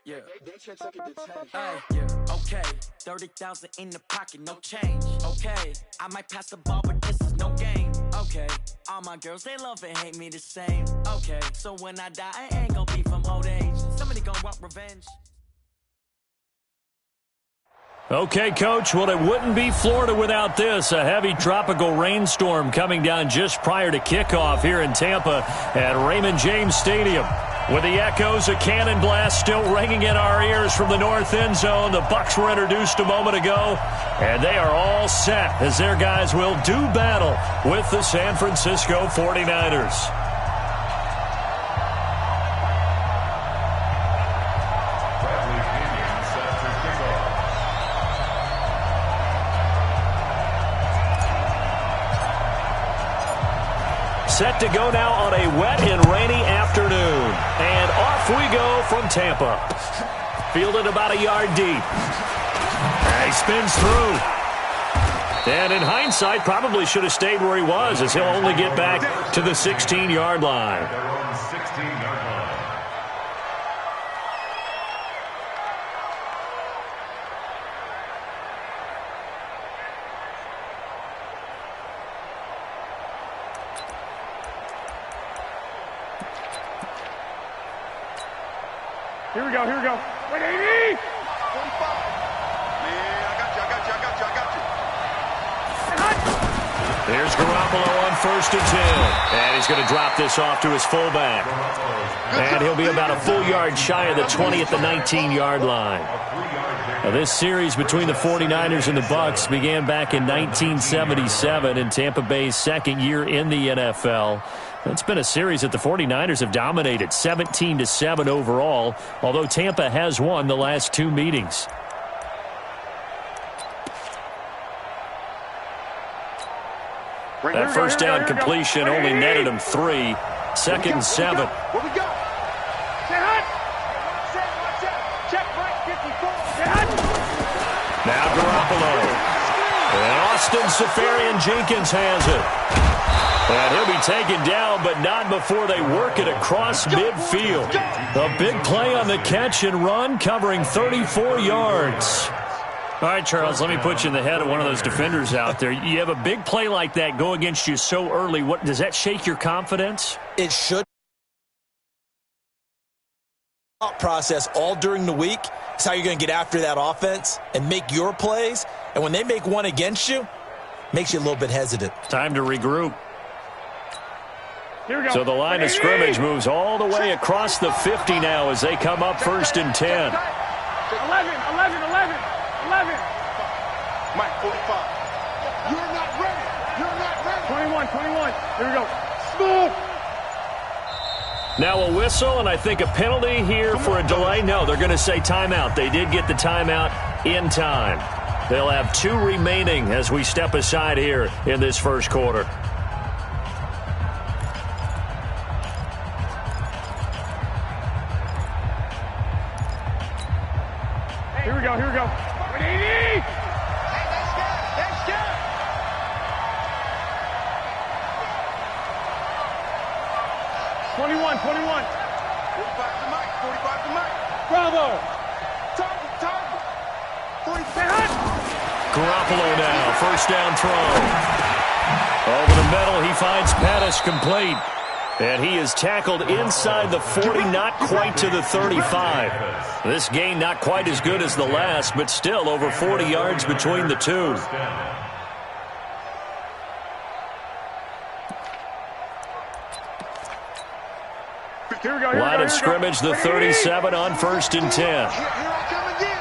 Yeah. Yeah. Okay. 30,000 in the pocket, no change. Okay. I might pass the ball, but this is no game. Okay. All my girls, they love and hate me the same. Okay. So when I die, I ain't gonna be from old age. Somebody gonna want revenge. Okay, Coach, well, it wouldn't be Florida without this. A heavy tropical rainstorm coming down just prior to kickoff here in Tampa at Raymond James Stadium. With the echoes of cannon blast still ringing in our ears from the north end zone, the Bucs were introduced a moment ago, and they are all set as their guys will do battle with the San Francisco 49ers. Set to go now on a wet and rainy afternoon. And off we go from Tampa. Fielded about a yard deep. And he spins through. And in hindsight, probably should have stayed where he was, as he'll only get back to the 16-yard line. Here we go. Wait, 80! 45. Yeah, I got you. There's Garoppolo on 1st and 10. And he's going to drop this off to his fullback. And he'll be about a full yard shy of the 20 at the 19-yard line. Now, this series between the 49ers and the Bucs began back in 1977 in Tampa Bay's second year in the NFL. It's been a series that the 49ers have dominated, 17-7 overall, although Tampa has won the last two meetings. That first down completion only netted him 3. Second and 7. What we got? Set hot. Check right 54. Set hot. Now Garoppolo. And Austin Seferian-Jenkins has it. And he'll be taken down, but not before they work it across midfield. A big play on the catch and run, covering 34 yards. All right, Charles, let me put you in the head of one of those defenders out there. You have a big play like that go against you so early. What does that shake your confidence? It should. Process all during the week is how you're going to get after that offense and make your plays. And when they make one against you, makes you a little bit hesitant. Time to regroup. Here we go. So the line of scrimmage moves all the way across the 50 now as they come up 1st and 10. 11. Mike, 45. You're not ready. 21. Here we go. Smooth. Now a whistle, and I think a penalty here for a delay. No, they're going to say timeout. They did get the timeout in time. They'll have 2 remaining as we step aside here in this first quarter. Here we go. 80! 21. 45 to Mike. Bravo. Target. 47. Garoppolo now, first down throw. Over the middle, he finds Pettis complete. And he is tackled inside the 40, not quite to the 35. This gain not quite as good as the last, but still over 40 yards between the two. Line of scrimmage, the 37 on 1st and 10. Here I come again.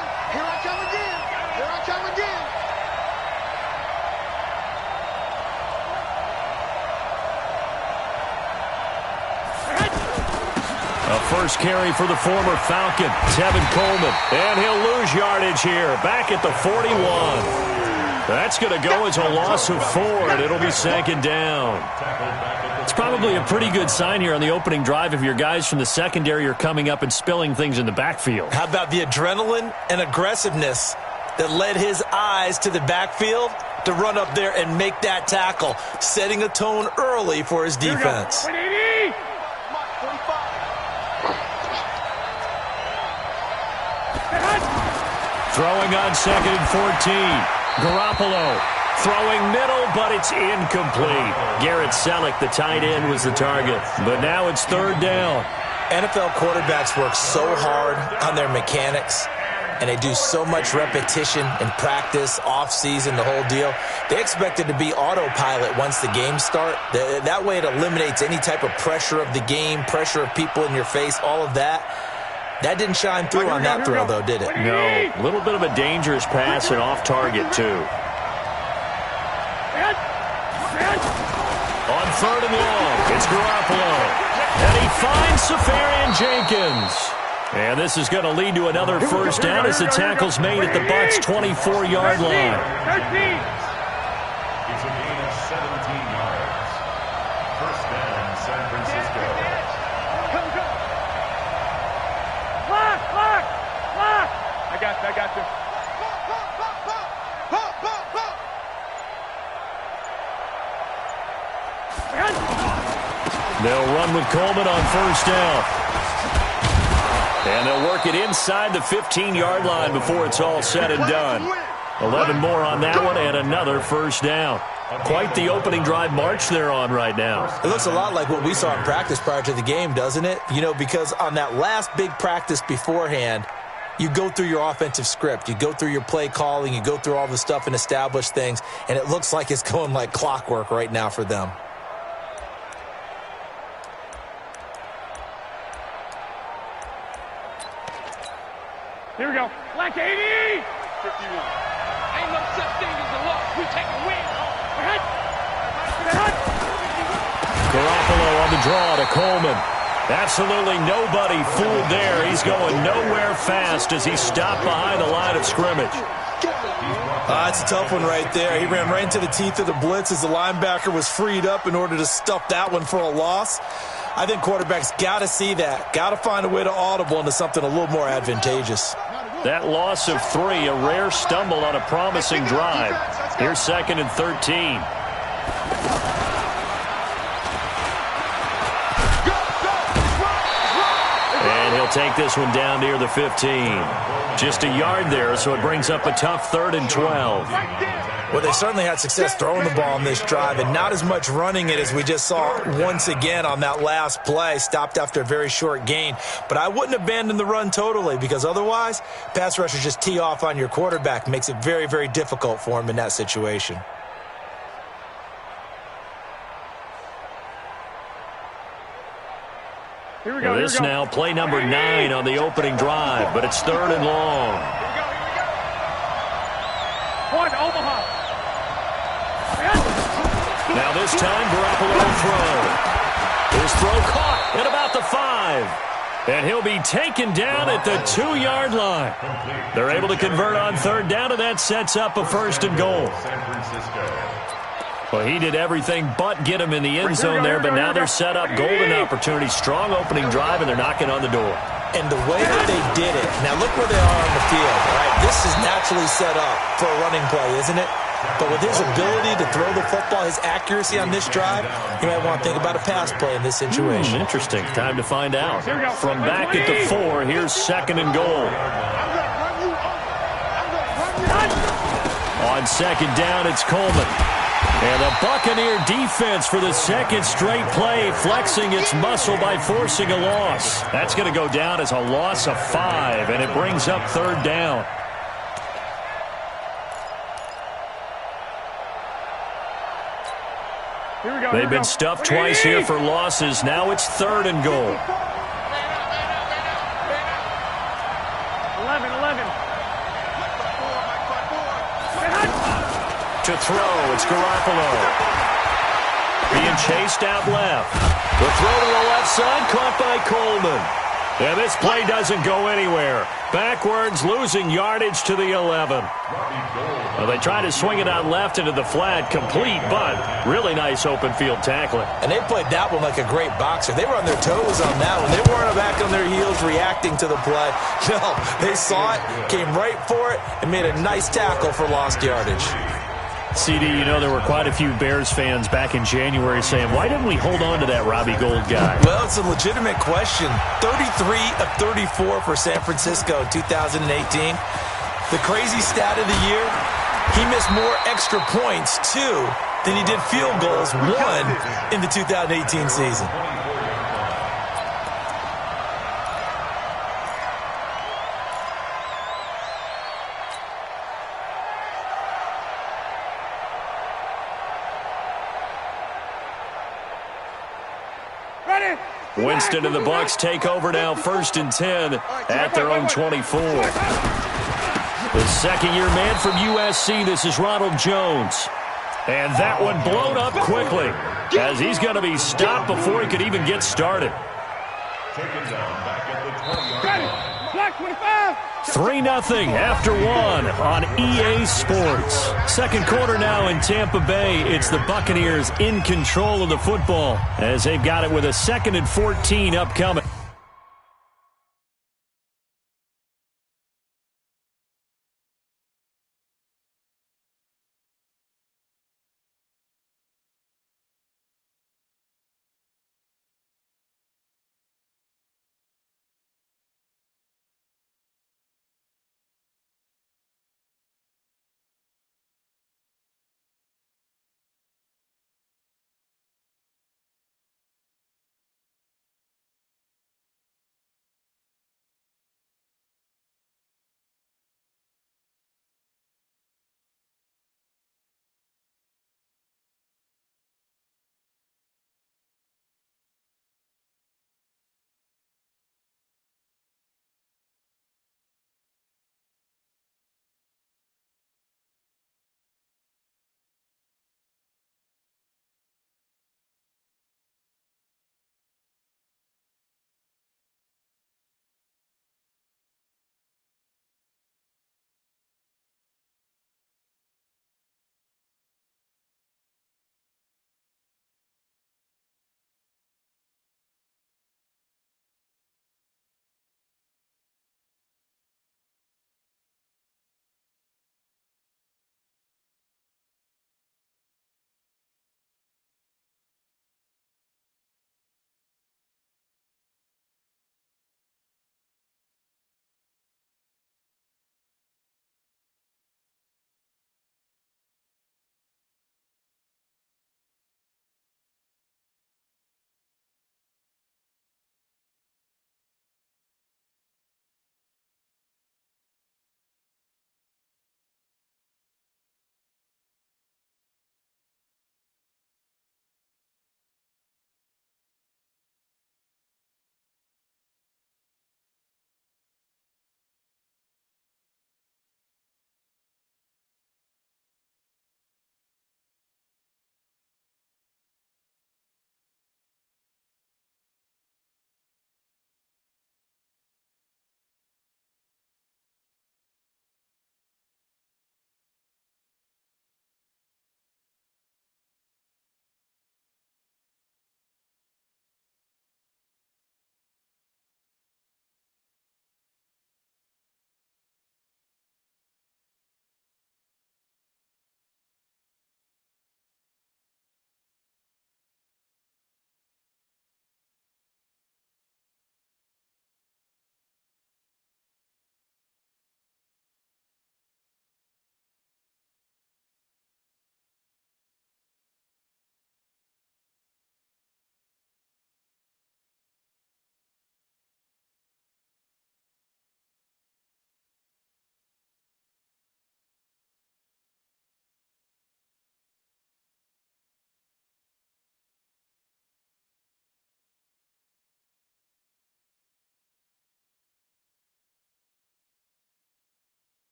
A first carry for the former Falcon, Tevin Coleman. And he'll lose yardage here, back at the 41. That's going to go as a loss of 4, and it'll be second down. It's probably a pretty good sign here on the opening drive if your guys from the secondary are coming up and spilling things in the backfield. How about the adrenaline and aggressiveness that led his eyes to the backfield to run up there and make that tackle, setting a tone early for his defense. Throwing on 2nd and 14. Garoppolo throwing middle, but it's incomplete. Garrett Selleck, the tight end, was the target. But now it's 3rd down. NFL quarterbacks work so hard on their mechanics, and they do so much repetition and practice, off-season, the whole deal. They expect it to be autopilot once the games start. That way it eliminates any type of pressure of the game, pressure of people in your face, all of that. That didn't shine through on that throw, though, did it? No. A little bit of a dangerous pass and off target, too. On 3rd and long, it's Garoppolo. And he finds Safarian-Jenkins. And this is going to lead to another first down as the tackle's made at the Bucs' 24-yard line. 13. It's a gain of 17 yards. First down, San Francisco. Go. Lock. I got you. They'll run with Coleman on first down. And they'll work it inside the 15-yard line before it's all said and done. 11 more on that one and another first down. Quite the opening drive march they're on right now. It looks a lot like what we saw in practice prior to the game, doesn't it? You know, because on that last big practice beforehand, you go through your offensive script. You go through your play calling. You go through all the stuff and establish things. And it looks like it's going like clockwork right now for them. Here we go. Black 80. 51. Ain't no such thing as a loss. We take a win. Garoppolo on the draw to Coleman. Absolutely nobody fooled there. He's going nowhere fast as he stopped behind the line of scrimmage. It's a tough one right there. He ran right into the teeth of the blitz as the linebacker was freed up in order to stuff that one for a loss. I think quarterbacks got to see that. Got to find a way to audible into something a little more advantageous. That loss of 3, a rare stumble on a promising drive. Here's 2nd and 13. And he'll take this one down near the 15. Just a yard there, so it brings up a tough 3rd and 12. Well, they certainly had success throwing the ball on this drive and not as much running it as we just saw once again on that last play, stopped after a very short gain. But I wouldn't abandon the run totally because otherwise, pass rushers just tee off on your quarterback. Makes it very, very difficult for him in that situation. Here we go. This now play number 9 on the opening drive, but it's 3rd and long. One, Omaha. Now this time, Garoppolo will throw. His throw caught at about the 5. And he'll be taken down at the 2-yard line. They're able to convert on 3rd down, and that sets up a 1st and goal. Well, he did everything but get him in the end zone there, but now they're set up golden opportunity. Strong opening drive, and they're knocking on the door. And the way that they did it, now look where they are on the field, all right? This is naturally set up for a running play, isn't it? But with his ability to throw the football, his accuracy on this drive, you might want to think about a pass play in this situation. Interesting. Time to find out. From back at the 4, here's 2nd and goal. On 2nd down, it's Coleman. And the Buccaneer defense for the 2nd straight play, flexing its muscle by forcing a loss. That's going to go down as a loss of 5, and it brings up 3rd down. They've been stuffed twice here for losses. Now it's 3rd and goal. 11. To throw, it's Garoppolo. Being chased out left. The throw to the left side, caught by Coleman. And this play doesn't go anywhere. Backwards, losing yardage to the 11. Well, they try to swing it out left into the flat, complete, but really nice open field tackling. And they played that one like a great boxer. They were on their toes on that one. They weren't back on their heels reacting to the play. No, they saw it, came right for it, and made a nice tackle for lost yardage. CD, you know there were quite a few Bears fans back in January saying, why didn't we hold on to that Robbie Gould guy? Well, it's a legitimate question. 33 of 34 for San Francisco in 2018. The crazy stat of the year, he missed more extra points, 2, than he did field goals, 1, in the 2018 season. Winston and the Bucs take over now, 1st and 10 at their own 24. The second-year man from USC, this is Ronald Jones. And that one blown up quickly as he's going to be stopped before he could even get started. Taken down back at the 20-yard line. 3-0 after 1 on EA Sports. Second quarter now in Tampa Bay. It's the Buccaneers in control of the football as they've got it with a 2nd and 14 upcoming.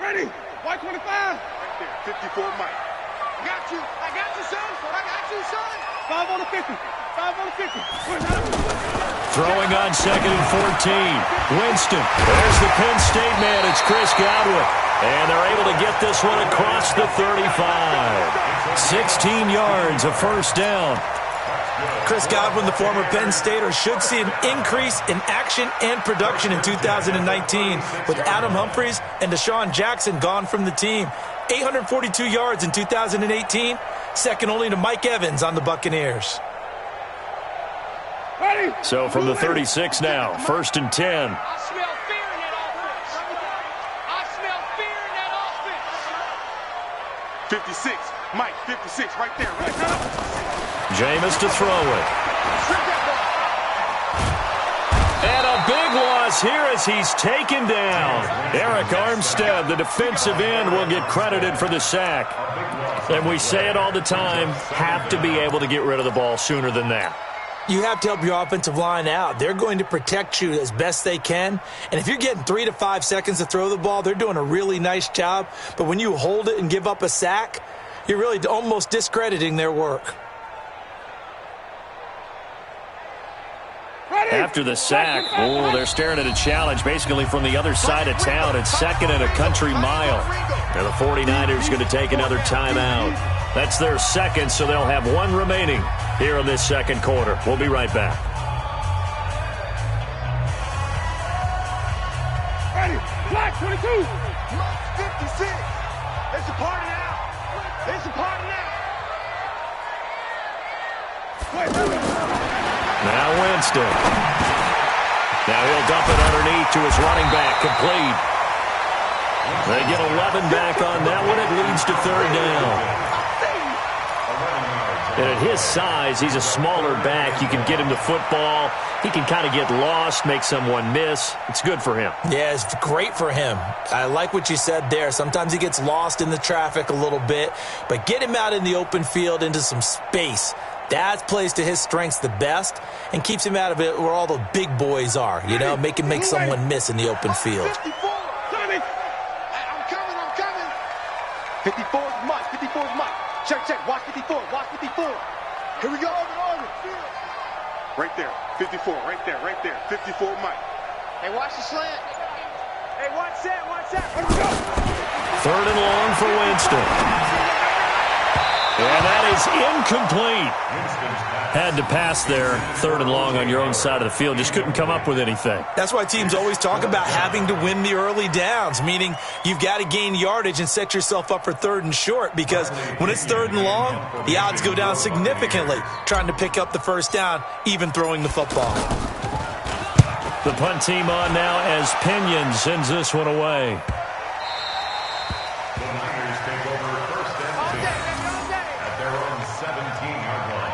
Ready? White 25. Right there, 54 Mike. I got you, son. I got you, son. 5 on the 50. 5 Throwing on 2nd and 14. Winston. There's the Penn State man. It's Chris Godwin. And they're able to get this one across the 35. 16 yards, a first down. Chris Godwin, the former Penn Stater, should see an increase in action and production in 2019 with Adam Humphries and Deshaun Jackson gone from the team. 842 yards in 2018, second only to Mike Evans on the Buccaneers. So from the 36 now, 1st and 10. I smell fear in that offense. I smell fear in that offense. 56. Mike, 56 right there. Right there. Jameis to throw it. And a big loss here as he's taken down. Eric Armstead, the defensive end, will get credited for the sack. And we say it all the time, have to be able to get rid of the ball sooner than that. You have to help your offensive line out. They're going to protect you as best they can. And if you're getting 3 to 5 seconds to throw the ball, they're doing a really nice job. But when you hold it and give up a sack, you're really almost discrediting their work. After the sack, they're staring at a challenge basically from the other side of town. It's 2nd and a country mile. And the 49ers going to take another timeout. That's their second, so they'll have one remaining here in this second quarter. We'll be right back. Ready, flag 22. 56. It's a party now. It's a party now. Now Winston. Now he'll dump it underneath to his running back, complete. They get 11 back on that one. It leads to 3rd down. And at his size, he's a smaller back. You can get him the football. He can kind of get lost, make someone miss. It's good for him. Yeah, it's great for him. I like what you said there. Sometimes he gets lost in the traffic a little bit, but get him out in the open field into some space. That plays to his strengths the best and keeps him out of it where all the big boys are, you know, make someone miss in the open field. 54. I'm coming. 54 is Mike. 54 is Mike. Check. Watch 54. Watch 54. Here we go. Over. Right there. 54. Right there. 54 Mike. Hey, watch the slant. Hey, watch that. Here we go. 3rd and long for Winston. And that is incomplete. Had to pass there. 3rd and long on your own side of the field. Just couldn't come up with anything. That's why teams always talk about having to win the early downs, meaning you've got to gain yardage and set yourself up for 3rd and short, because when it's 3rd and long, the odds go down significantly trying to pick up the first down, even throwing the football. The punt team on now as Pinion sends this one away. The Niners take over 1st and 10 at their own 17-yard line.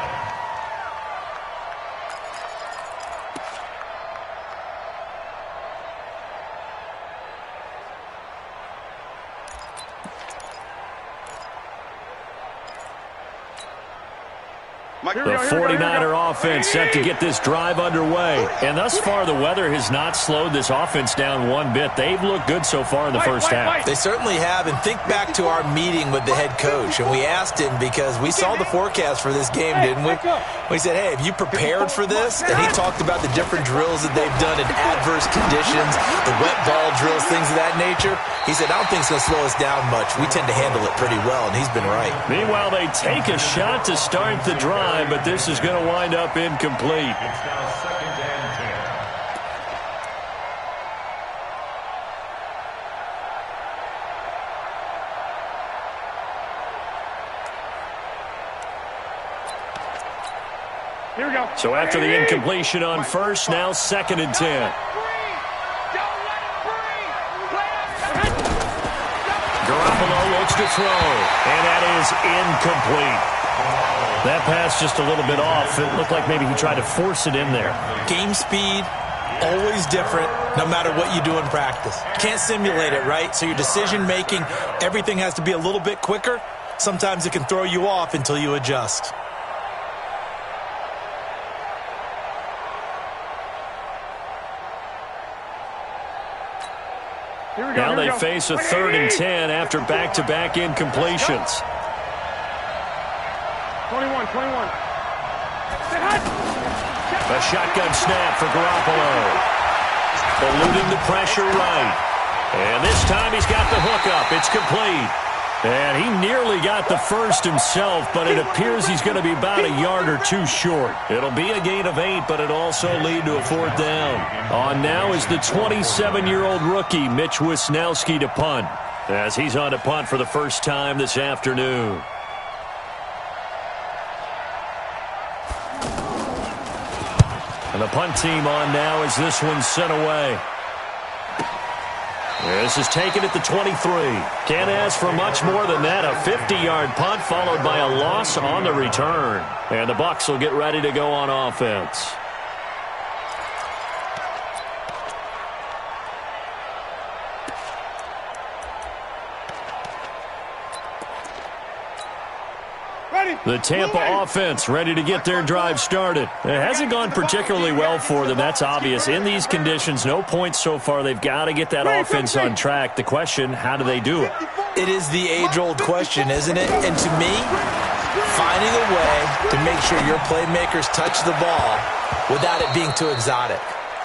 The 49er offense set to get this drive underway. And thus far, the weather has not slowed this offense down one bit. They've looked good so far in the first half. They certainly have. And think back to our meeting with the head coach. And we asked him, because we saw the forecast for this game, didn't we? We said, hey, have you prepared for this? And he talked about the different drills that they've done in adverse conditions, the wet ball drills, things of that nature. He said, I don't think it's going to slow us down much. We tend to handle it pretty well, and he's been right. Meanwhile, they take a shot to start the drive, but this is going to wind up incomplete. It's now 2nd and 10. Here we go. So after the incompletion on first, now 2nd and 10. Garoppolo looks to throw, and that is incomplete. That pass just a little bit off. It looked like maybe he tried to force it in there. Game speed, always different, no matter what you do in practice. You can't simulate it, right? So your decision-making, everything has to be a little bit quicker. Sometimes it can throw you off until you adjust. Now they face a 3rd and 10 after back-to-back incompletions. 21. A shotgun snap for Garoppolo. Eluding the pressure right. And this time he's got the hookup. It's complete. And he nearly got the first himself, but it appears he's going to be about a yard or two short. It'll be a gain of 8, but it'll also lead to a 4th down. On now is the 27-year-old rookie, Mitch Wisnowski, to punt, as he's on to punt for the first time this afternoon. And the punt team on now as this one's sent away. This is taken at the 23. Can't ask for much more than that. A 50-yard punt followed by a loss on the return. And the Bucs will get ready to go on offense. The Tampa offense ready to get their drive started. It hasn't gone particularly well for them. That's obvious. In these conditions, no points so far. They've got to get that offense on track. The question, how do they do it? It is the age-old question, isn't it? And to me, finding a way to make sure your playmakers touch the ball without it being too exotic.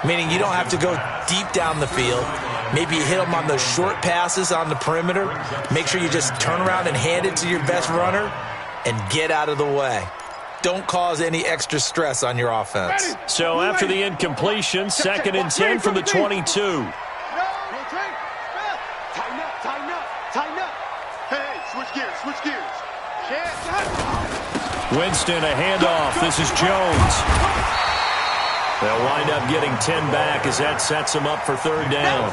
Meaning you don't have to go deep down the field. Maybe you hit them on those short passes on the perimeter. Make sure you just turn around and hand it to your best runner and get out of the way. Don't cause any extra stress on your offense. So after the incompletion, 2nd and 10 from the 22. Tighten up. Hey, switch gears. Winston, a handoff. This is Jones. They'll wind up getting 10 back as that sets them up for 3rd down.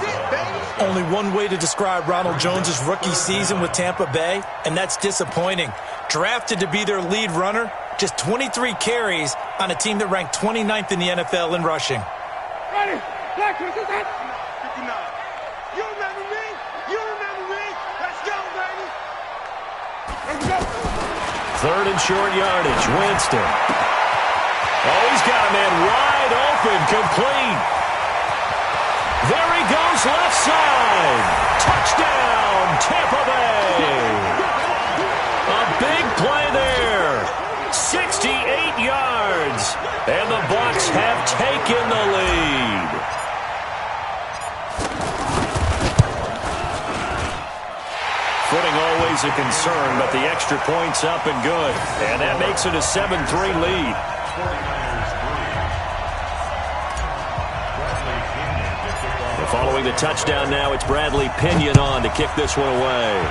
Only one way to describe Ronald Jones' rookie season with Tampa Bay, and that's disappointing. Drafted to be their lead runner, just 23 carries on a team that ranked 29th in the NFL in rushing. Ready? Black, 59. You remember me? Let's go, baby. Let's go. 3rd and short yardage. Winston. Oh, he's got a man wide open, complete. There he goes, left side. Touchdown, Tampa Bay. A big play there. 68 yards. And the Bucs have taken the lead. Footing always a concern, but the extra point's up and good. And that makes it a 7-3 lead. Following the touchdown now, it's Bradley Pinion on to kick this one away.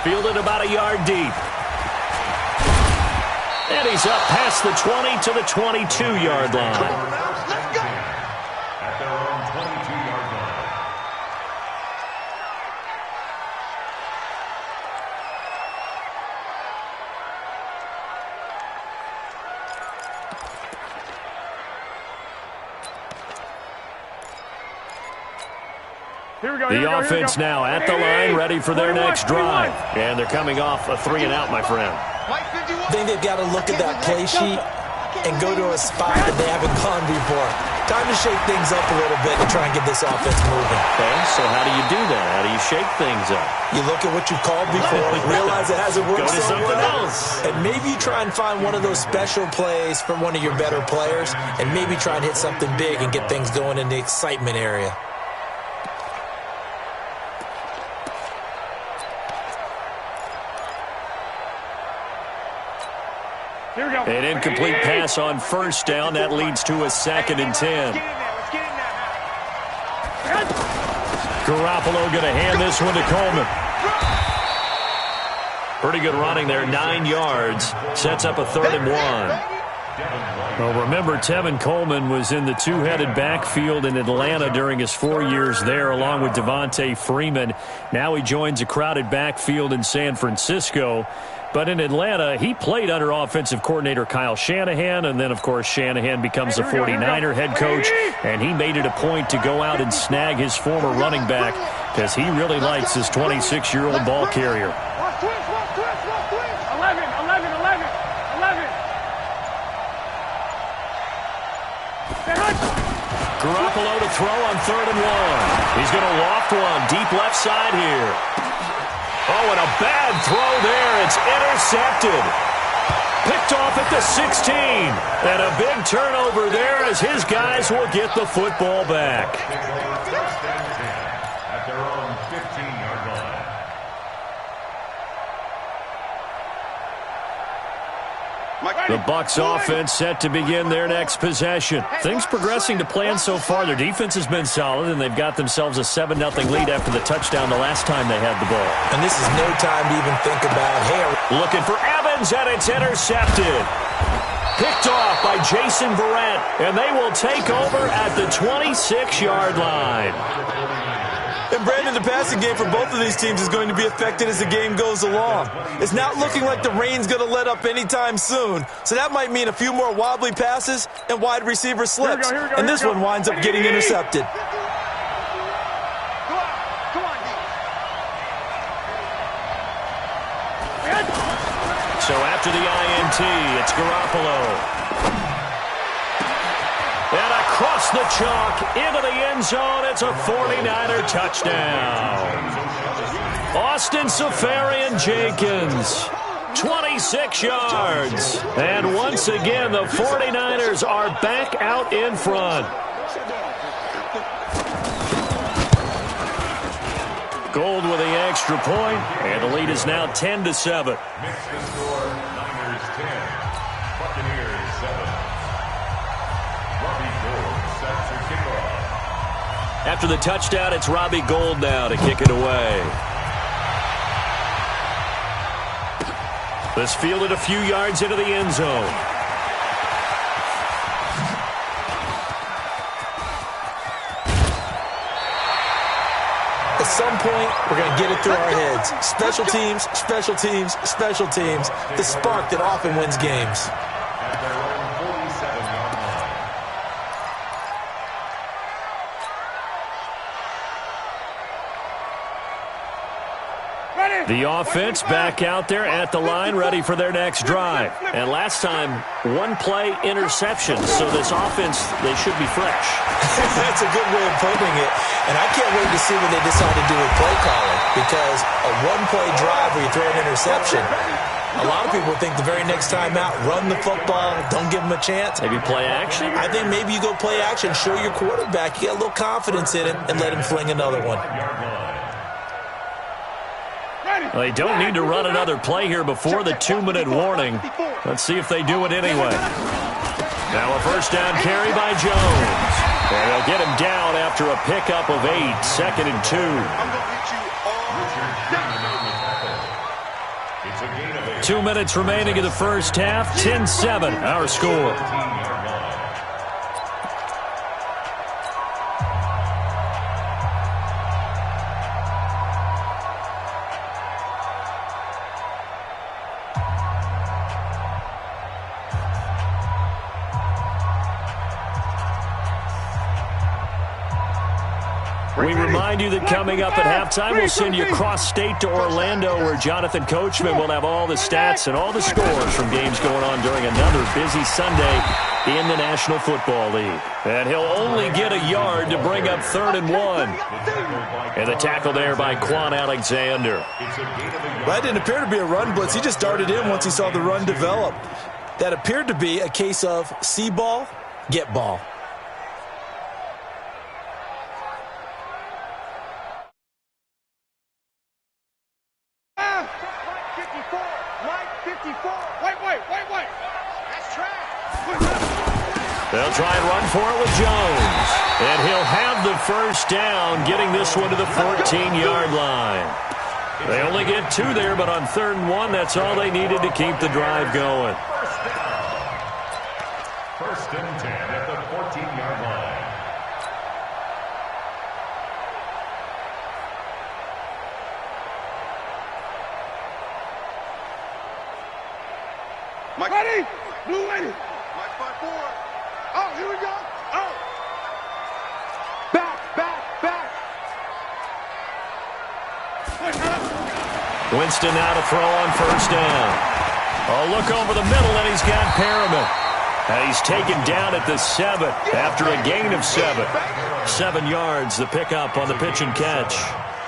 Fielded about a yard deep. And he's up past the 20 to the 22-yard line. At their own 22-yard line. The offense now at the line, ready for their next drive. And they're coming off a 3-and-out, my friend. I think they've got to look at that play sheet and go to a spot that they haven't gone before. Time to shake things up a little bit and try and get this offense moving. Okay, so how do you do that? How do you shake things up? You look at what you've called before, realize it hasn't worked Go to so something well, else. and maybe you try and find one of those special plays from one of your better players, and maybe try and hit something big and get things going in the excitement area. An incomplete pass on 1st down. That leads to a 2nd and 10. Garoppolo going to hand this one to Coleman. Pretty good running there, 9 yards. Sets up a 3rd and 1. Well, remember, Tevin Coleman was in the two-headed backfield in Atlanta during his 4 years there, along with Devontae Freeman. Now he joins a crowded backfield in San Francisco. But in Atlanta, he played under offensive coordinator Kyle Shanahan, and then, of course, Shanahan becomes a 49er head coach, and he made it a point to go out and snag his former running back because he really likes his 26-year-old ball carrier. 11. Garoppolo to throw on 3rd and 1. He's going to loft one deep left side here. Oh, and a bad throw there. It's intercepted. Picked off at the 16. And a big turnover there as his guys will get the football back. First and 10 at their own 15-yard line. The Bucs offense set to begin their next possession. Things progressing to plan so far. Their defense has been solid, and they've got themselves a 7-0 lead after the touchdown the last time they had the ball. And this is no time to even think about, hey, looking for Evans, and it's intercepted. Picked off by Jason Verrett, and they will take over at the 26-yard line. And Brandon, the passing game for both of these teams is going to be affected as the game goes along. It's not looking like the rain's going to let up anytime soon, so that might mean a few more wobbly passes and wide receiver slips. And this one winds up getting intercepted. So after the INT, it's Garoppolo. And across the chalk, into the end zone, it's a 49er touchdown. Austin Safarian-Jenkins, 26 yards. And once again, the 49ers are back out in front. Gold with the extra point, and the lead is now 10-7. Makes the score Niners 10, Buccaneers 7. Robbie Gould set to kick off. After the touchdown, it's Robbie Gould now to kick it away. This fielded a few yards into the end zone. at some point, we're going to get it through our heads. Special teams, special teams, special teams. The spark that often wins games. At their own 47-yard line. The offense back out there at the line, ready for their next drive. And last time, one play interception. So this offense, they should be fresh. That's a good way of putting it. And I can't wait to see what they decide to do with play calling. Because a one-play drive where you throw an interception, a lot of people think the very next time out, run the football, don't give them a chance. Maybe play action? I think maybe you go play action, show your quarterback, you get a little confidence in it, and let him fling another one. Well, they don't need to run another play here before the 2-minute warning. Let's see if they do it anyway. Now a first down carry by Jones. And they'll get him down after a pickup of 8, 2nd and 2. It's a gain of 8. 2 minutes remaining in the first half. 10-7, our score. We remind you that coming up at halftime, we'll send you cross-state to Orlando, where Jonathan Coachman will have all the stats and all the scores from games going on during another busy Sunday in the National Football League. And he'll only get a yard to bring up 3rd and 1. And the tackle there by Quan Alexander. That didn't appear to be a run blitz. He just darted in once he saw the run develop. That appeared to be a case of see ball, get ball. They'll try and run for it with Jones. And he'll have the first down, getting this one to the 14-yard line. They only get 2 there, but on 3rd and 1, that's all they needed to keep the drive going. First and 10 at the 14-yard line. Mike, ready? Blue ready. Mike 5-4. Oh, here we go. Oh. Back. Winston now to throw on first down. Oh, look over the middle, and he's got Perriman. And he's taken down at the 7 after a gain of 7. 7 yards, the pickup on the pitch and catch.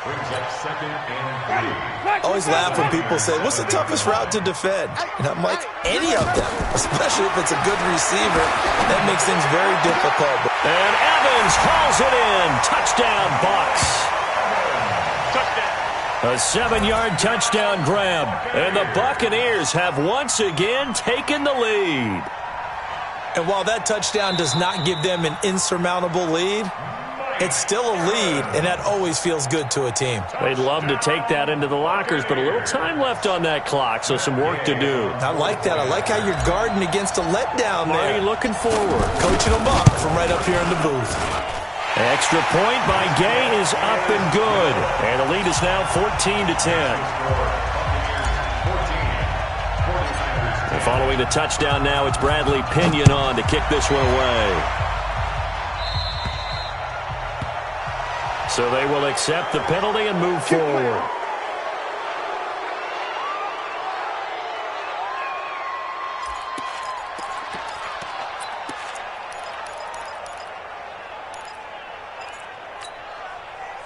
Brings up 2nd and 3. Always laugh when people say, what's the toughest route to defend? And I'm like, any of them, especially if it's a good receiver. That makes things very difficult. And Evans hauls it in. Touchdown, Bucs. A 7-yard touchdown grab. And the Buccaneers have once again taken the lead. And while that touchdown does not give them an insurmountable lead, it's still a lead, and that always feels good to a team. They'd love to take that into the lockers, but a little time left on that clock, so some work to do. I like that. I like how you're guarding against a letdown there. Already looking forward. Coaching them up from right up here in the booth. Extra point by Gay is up and good. And the lead is now 14-10. And following the touchdown now, it's Bradley Pinion on to kick this one away. So they will accept the penalty and move forward.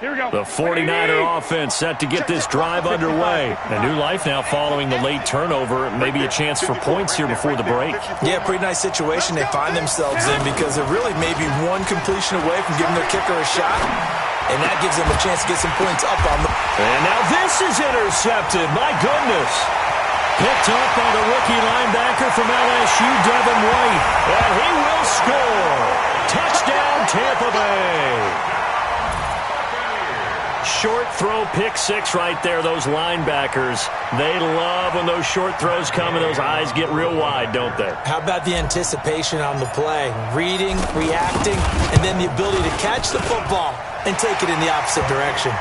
Here we go. The 49er offense set to get this drive underway. A new life now following the late turnover. Maybe a chance for points here before the break. Yeah, pretty nice situation they find themselves in because they're really maybe one completion away from giving their kicker a shot. And that gives them a chance to get some points up on them. And now this is intercepted. My goodness. Picked up by the rookie linebacker from LSU, Devin White. And he will score. Touchdown, Tampa Bay. Short throw, pick six right there, those linebackers. They love when those short throws come and those eyes get real wide, don't they? How about the anticipation on the play? Reading, reacting, and then the ability to catch the football and take it in the opposite direction.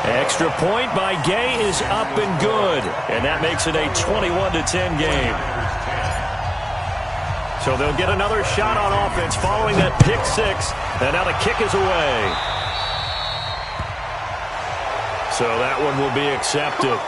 Extra point by Gay is up and good. And that makes it a 21-10 game. So they'll get another shot on offense following that pick six. And now the kick is away. So that one will be accepted.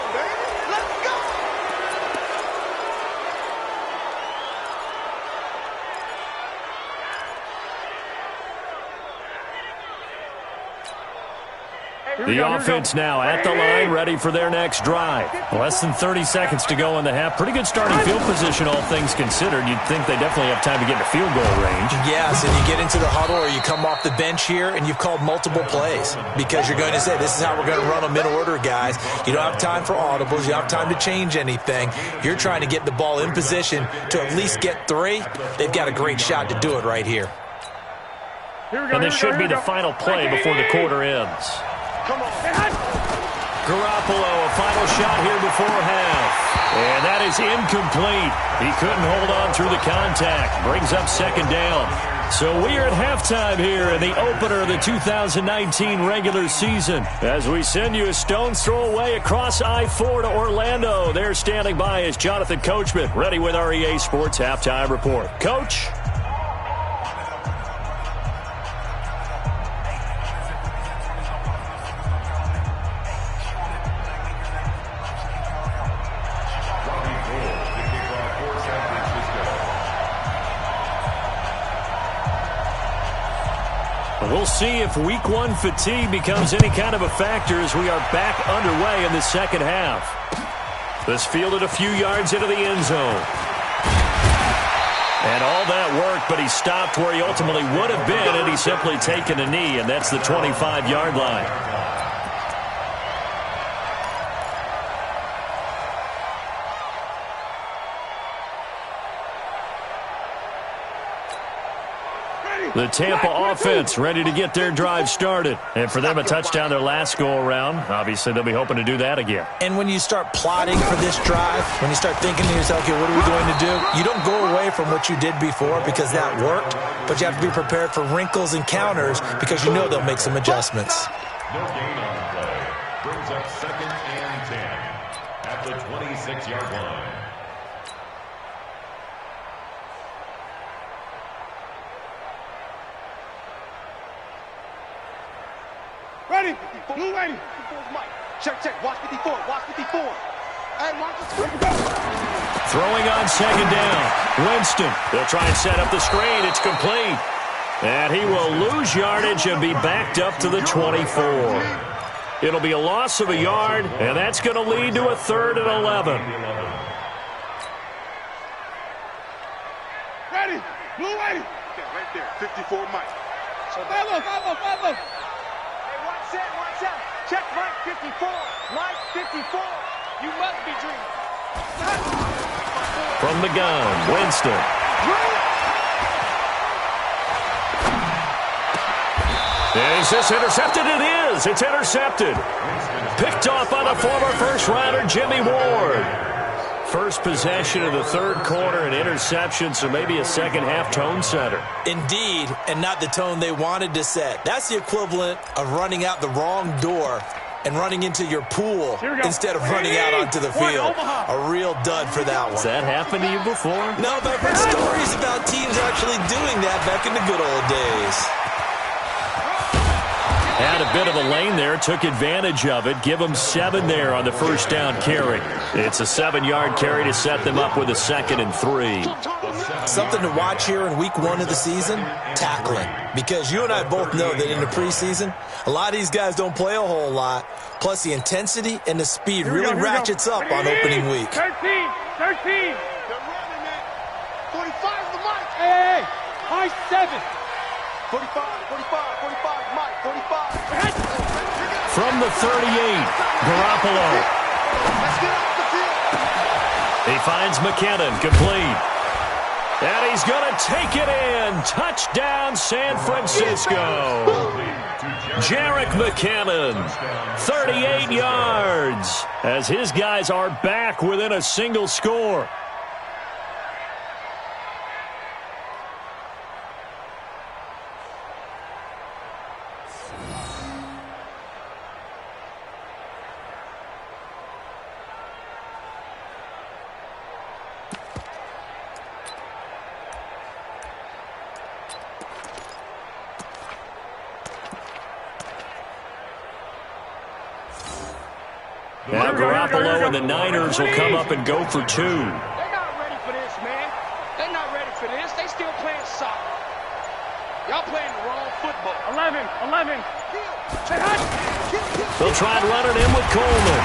The offense now at the line, ready for their next drive. Less than 30 seconds to go in the half. Pretty good starting field position, all things considered. You'd think they definitely have time to get to field goal range. Yes, and you get into the huddle or you come off the bench here and you've called multiple plays because you're going to say, this is how we're going to run them in order, guys. You don't have time for audibles. You don't have time to change anything. You're trying to get the ball in position to at least get 3. They've got a great shot to do it right here. And this should be the final play before the quarter ends. Come on. Garoppolo, a final shot here before half. And that is incomplete. He couldn't hold on through the contact. Brings up second down. So we are at halftime here in the opener of the 2019 regular season. As we send you a stone's throw away across I-4 to Orlando. There standing by is Jonathan Coachman, ready with our EA Sports Halftime Report. Coach? We'll see if week one fatigue becomes any kind of a factor as we are back underway in the second half. This fielded a few yards into the end zone. And all that worked, but he stopped where he ultimately would have been had he simply taken a knee, and that's the 25-yard line. The Tampa offense ready to get their drive started. And for them, a touchdown their last go-around. Obviously, they'll be hoping to do that again. And when you start plotting for this drive, when you start thinking to yourself, okay, what are we going to do? You don't go away from what you did before because that worked, but you have to be prepared for wrinkles and counters because you know they'll make some adjustments. No gain on the play. Brings up 2nd and 10 at the 26-yard line. Ready? Blue ready. 54's Mike. Check. Watch 54. Watch 54. Hey, watch the screen. Throwing on second down. Winston. They'll try and set up the screen. It's complete. And he will lose yardage and be backed up to the 24. It'll be a loss of a yard, and that's going to lead to a 3rd and 11. Ready? Blue ready? Okay, right there. 54 Mike. So follow. Hey, watch out. Check Mike 54. Mike 54. You must be dreaming. From the gun, Winston. Is this intercepted? It is. It's intercepted. Picked off by the former first-rounder, Jimmy Ward. First possession of the 3rd quarter, an interception, so maybe a second-half tone setter. Indeed, and not the tone they wanted to set. That's the equivalent of running out the wrong door and running into your pool instead of running out onto the field. A real dud for that one. Has that happened to you before? No, but I've heard stories about teams actually doing that back in the good old days. Had a bit of a lane there, took advantage of it. Give them 7 there on the first down carry. It's a 7-yard carry to set them up with a 2nd and 3. Something to watch here in week 1 of the season, tackling. Because you and I both know that in the preseason, a lot of these guys don't play a whole lot. Plus the intensity and the speed really ratchets up on opening week. 13. They're running, man. 45 is the Mike. Hey, high 7. 45, Mike, 45. From the 38, Garoppolo. Let's get off the field. He finds McKinnon, complete. And he's going to take it in. Touchdown, San Francisco. Jerick McKinnon, 38 yards, as his guys are back within a single score. Now Garoppolo and the Niners will come up and go for 2. They're not ready for this, man. They're not ready for this. They still playing soccer. Y'all playing the wrong football. 11. They'll try and run it in with Coleman.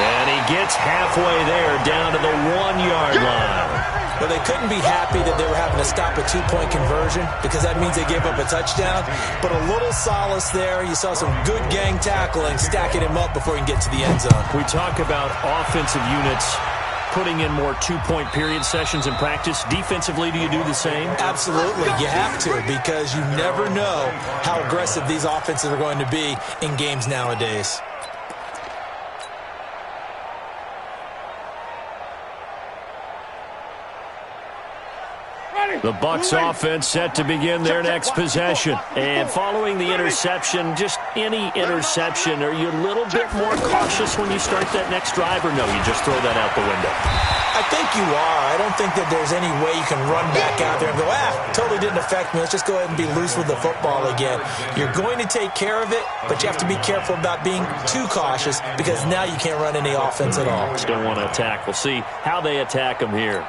And he gets halfway there, down to the 1-yard line. Well, they couldn't be happy that they were having to stop a 2-point conversion because that means they gave up a touchdown. But a little solace there. You saw some good gang tackling, stacking him up before he can get to the end zone. We talk about offensive units putting in more 2-point period sessions in practice. Defensively, do you do the same? Absolutely. You have to because you never know how aggressive these offenses are going to be in games nowadays. The Bucs offense set to begin their next possession. And following the interception, just any interception, are you a little bit more cautious when you start that next drive, or no, you just throw that out the window? I think you are. I don't think that there's any way you can run back out there and go, totally didn't affect me. Let's just go ahead and be loose with the football again. You're going to take care of it, but you have to be careful about being too cautious because now you can't run any offense at all. Just don't want to attack. We'll see how they attack them here.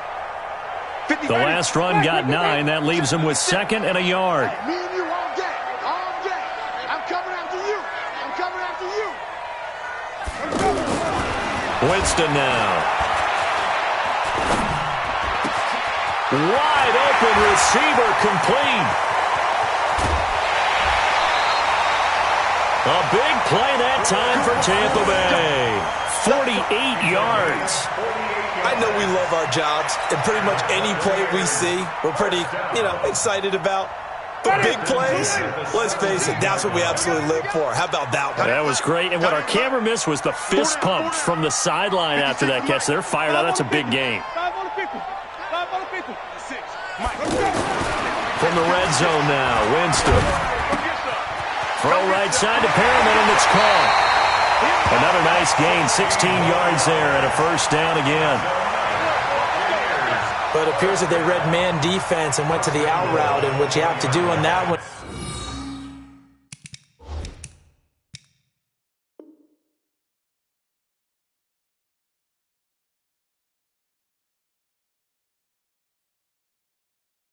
The last run got 9. That leaves them with 2nd and a yard. Me and you all game. All game. I'm coming after you. I'm coming after you. Winston now. Wide open receiver, complete. A big play that time for Tampa Bay. 48 yards. I know we love our jobs, and pretty much any play we see, we're pretty, excited about. But big plays, let's face it, that's what we absolutely live for. How about that one? That was great, and what our camera missed was the fist pump from the sideline after that catch. They're fired out. That's a big game. From the red zone now, Winston. Throw right side to Perriman, and it's caught. Another nice gain, 16 yards there, and a first down again. But it appears that they read man defense and went to the out route, and what you have to do on that one.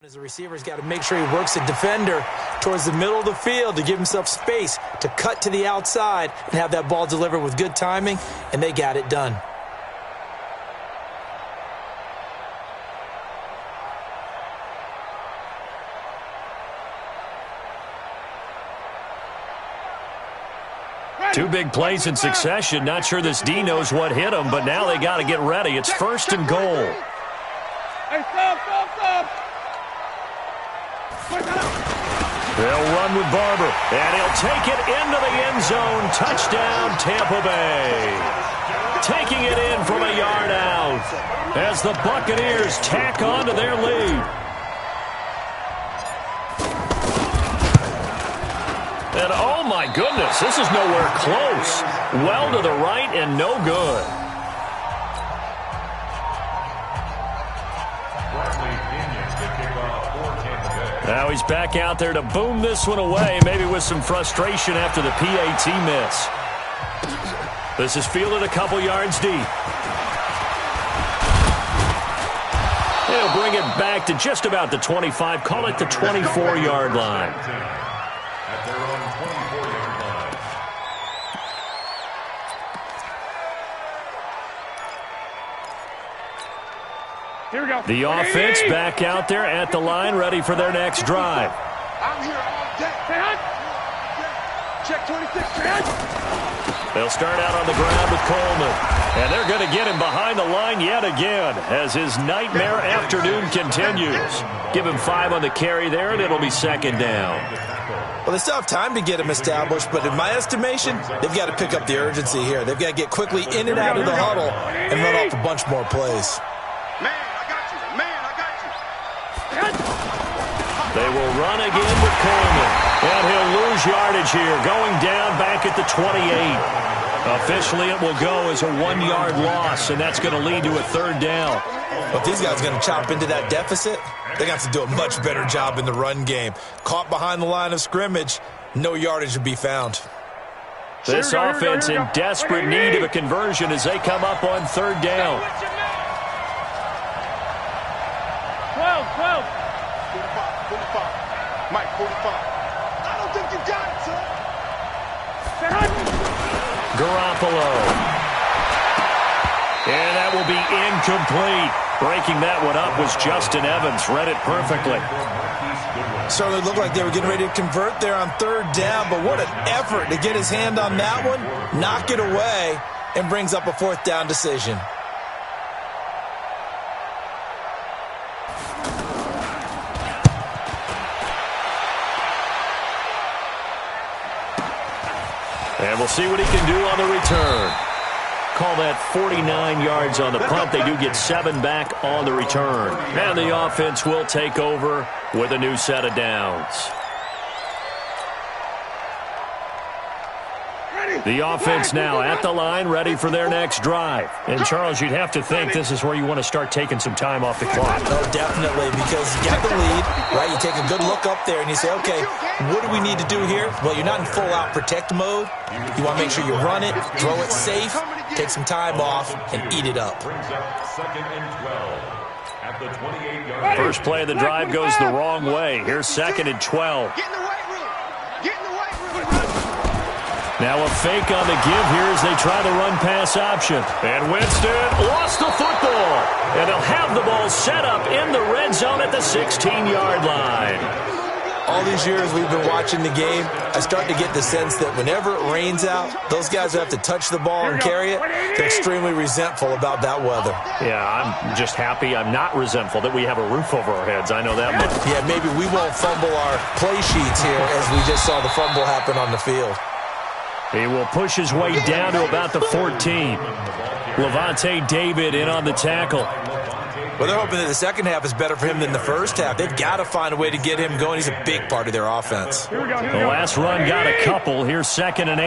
As a receiver, he's got to make sure he works the defender towards the middle of the field to give himself space to cut to the outside and have that ball delivered with good timing, and they got it done. Two big plays in succession. Not sure this D knows what hit him, but now they got to get ready. It's 1st and goal. Hey, stop! They'll run with Barber, and he'll take it into the end zone. Touchdown, Tampa Bay. Taking it in from a yard out as the Buccaneers tack on to their lead. And oh my goodness, this is nowhere close. Well to the right and no good. Now he's back out there to boom this one away, maybe with some frustration after the PAT miss. This is fielded a couple yards deep. He'll bring it back to just about the 25, call it the 24-yard line. At their own 24-yard line. Here we go. The offense back out there at the line, ready for their next drive. I'm here all day. Check 26, They'll start out on the ground with Coleman. And they're going to get him behind the line yet again as his nightmare afternoon continues. Give him 5 on the carry there, and it'll be 2nd down. Well, they still have time to get him established, but in my estimation, they've got to pick up the urgency here. They've got to get quickly in and out of the huddle and run off a bunch more plays. They will run again with Coleman. And he'll lose yardage here, going down back at the 28. Officially, it will go as a 1-yard loss, and that's going to lead to a 3rd down. But these guys are going to chop into that deficit. They got to do a much better job in the run game. Caught behind the line of scrimmage, no yardage to be found. This offense in desperate need of a conversion as they come up on 3rd down. 12. 45. Mike, 45. I don't think you got it, son. Garoppolo. And that will be incomplete. Breaking that one up was Justin Evans. Read it perfectly. Certainly looked like they were getting ready to convert there on 3rd down, but what an effort to get his hand on that one, knock it away, and brings up a 4th down decision. And we'll see what he can do on the return. Call that 49 yards on the punt. They do get 7 back on the return. And the offense will take over with a new set of downs. The offense now at the line, ready for their next drive. And, Charles, you'd have to think this is where you want to start taking some time off the clock. Oh, definitely, because you got the lead, right? You take a good look up there and you say, okay, what do we need to do here? Well, you're not in full-out protect mode. You want to make sure you run it, throw it safe, take some time off, and eat it up. Second and 12 at the 28-yard. First play of the drive goes the wrong way. Here's 2nd and 12. Get in the weight room. Get in the weight room. Now a fake on the give here as they try the run-pass option. And Winston lost the football. And they'll have the ball set up in the red zone at the 16-yard line. All these years we've been watching the game, I start to get the sense that whenever it rains out, those guys who have to touch the ball and carry it, they're extremely resentful about that weather. Yeah, I'm just happy I'm not resentful that we have a roof over our heads. I know that much. Yeah, maybe we won't fumble our play sheets here as we just saw the fumble happen on the field. He will push his way down to about the 14. Levante David in on the tackle. Well, they're hoping that the second half is better for him than the first half. They've got to find a way to get him going. He's a big part of their offense. The last run got a couple. Here's 2nd and 8.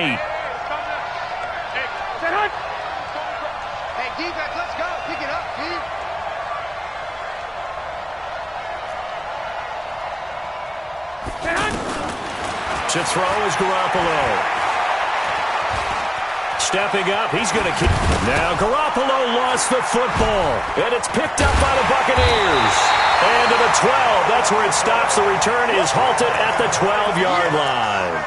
Hey, defense, let's go. Pick it up, dude. To throw is Garoppolo. Stepping up, he's going to keep. Now Garoppolo lost the football, and it's picked up by the Buccaneers. And to the 12. That's where it stops. The return is halted at the 12-yard line.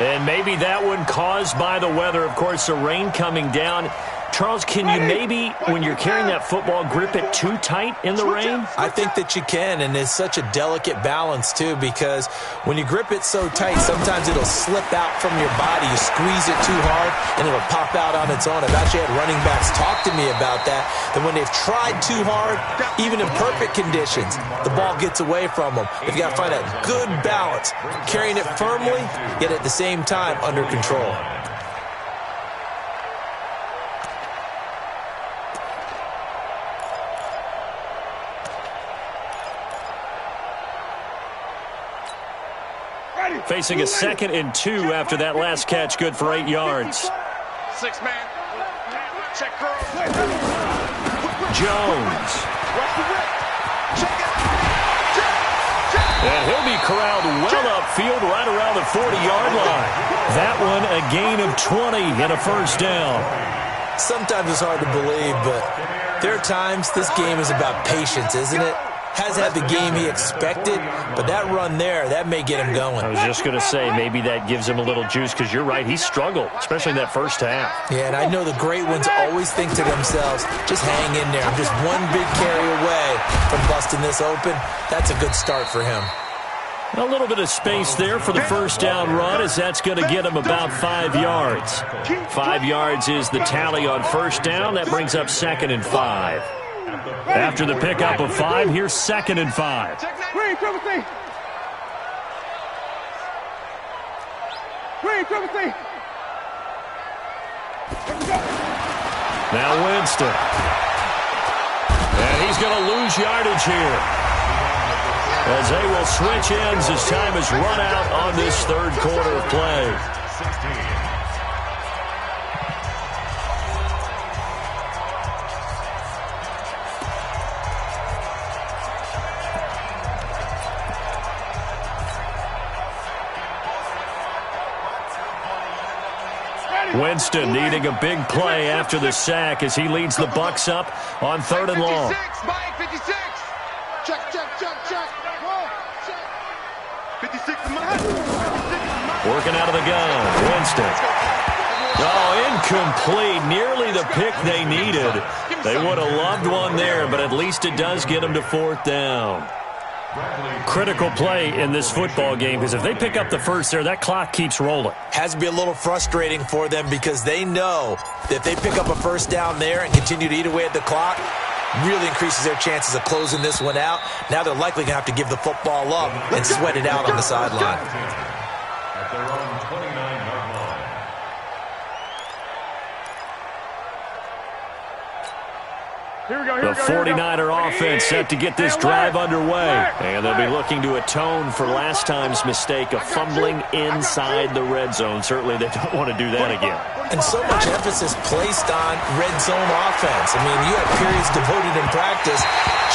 And maybe that one caused by the weather. Of course, the rain coming down. Charles, can you maybe, when you're carrying that football, grip it too tight in the rain? I think that you can, and it's such a delicate balance, too, because when you grip it so tight, sometimes it'll slip out from your body. You squeeze it too hard, and it'll pop out on its own. I've actually had running backs talk to me about that when they've tried too hard, even in perfect conditions, the ball gets away from them. They've got to find a good balance, carrying it firmly, yet at the same time under control. Facing a 2nd and 2 after that last catch, good for 8 yards. 6-man. Check girl. Jones. And he'll be corralled well upfield right around the 40-yard line. That one a gain of 20 and a first down. Sometimes it's hard to believe, but there are times this game is about patience, isn't it? Has had the game he expected, but that run there, that may get him going. I was just going to say, maybe that gives him a little juice, because you're right, he struggled, especially in that first half. Yeah, and I know the great ones always think to themselves, just hang in there. I'm just one big carry away from busting this open. That's a good start for him. A little bit of space there for the first down run, as that's going to get him about 5 yards. 5 yards is the tally on first down. That brings up 2nd and 5. After the pickup of 5, here's 2nd and 5. Now Winston. And he's going to lose yardage here, as they will switch ends as time has run out on this third quarter of play. Winston needing a big play after the sack as he leads the Bucs up on 3rd and long. 56. Check. 56 in my head. Working out of the gun, Winston. Oh, incomplete. Nearly the pick they needed. They would have loved one there, but at least it does get them to 4th down. Critical play in this football game, because if they pick up the first there, that clock keeps rolling. Has to be a little frustrating for them, because they know that if they pick up a first down there and continue to eat away at the clock, really increases their chances of closing this one out. Now they're likely going to have to give the football up and sweat it out on the sideline. At their own 29-yard line. The 49er offense set to get this drive underway. And they'll be looking to atone for last time's mistake of fumbling inside the red zone. Certainly they don't want to do that again. And so much emphasis placed on red zone offense. I mean, you have periods devoted in practice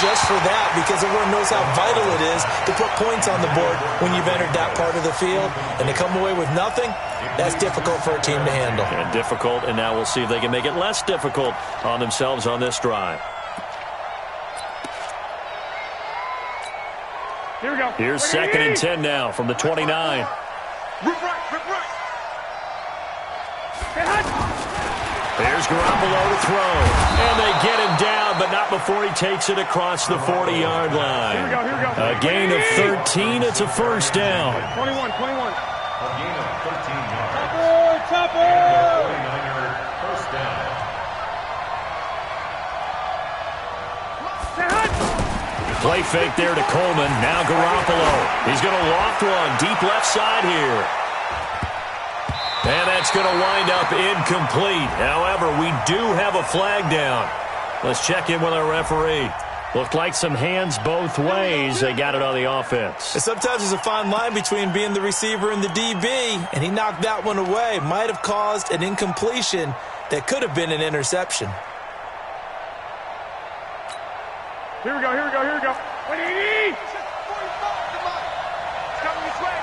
just for that, because everyone knows how vital it is to put points on the board when you've entered that part of the field. And to come away with nothing, that's difficult for a team to handle. And difficult, and now we'll see if they can make it less difficult on themselves on this drive. Here we go. Here's 2nd and 10 now from the 29. Rip right. There's Garoppolo to throw. And they get him down, but not before he takes it across the 40-yard line. Here we go. A gain of 13. It's a first down. 21. A gain of 13 yards. Chopper! 49er first down. Play fake there to Coleman. Now Garoppolo. He's going to loft one deep left side here. And that's going to wind up incomplete. However, we do have a flag down. Let's check in with our referee. Looked like some hands both ways. They got it on the offense. And sometimes there's a fine line between being the receiver and the DB, and he knocked that one away. Might have caused an incompletion that could have been an interception. Here we go. What do you need? Coming this way.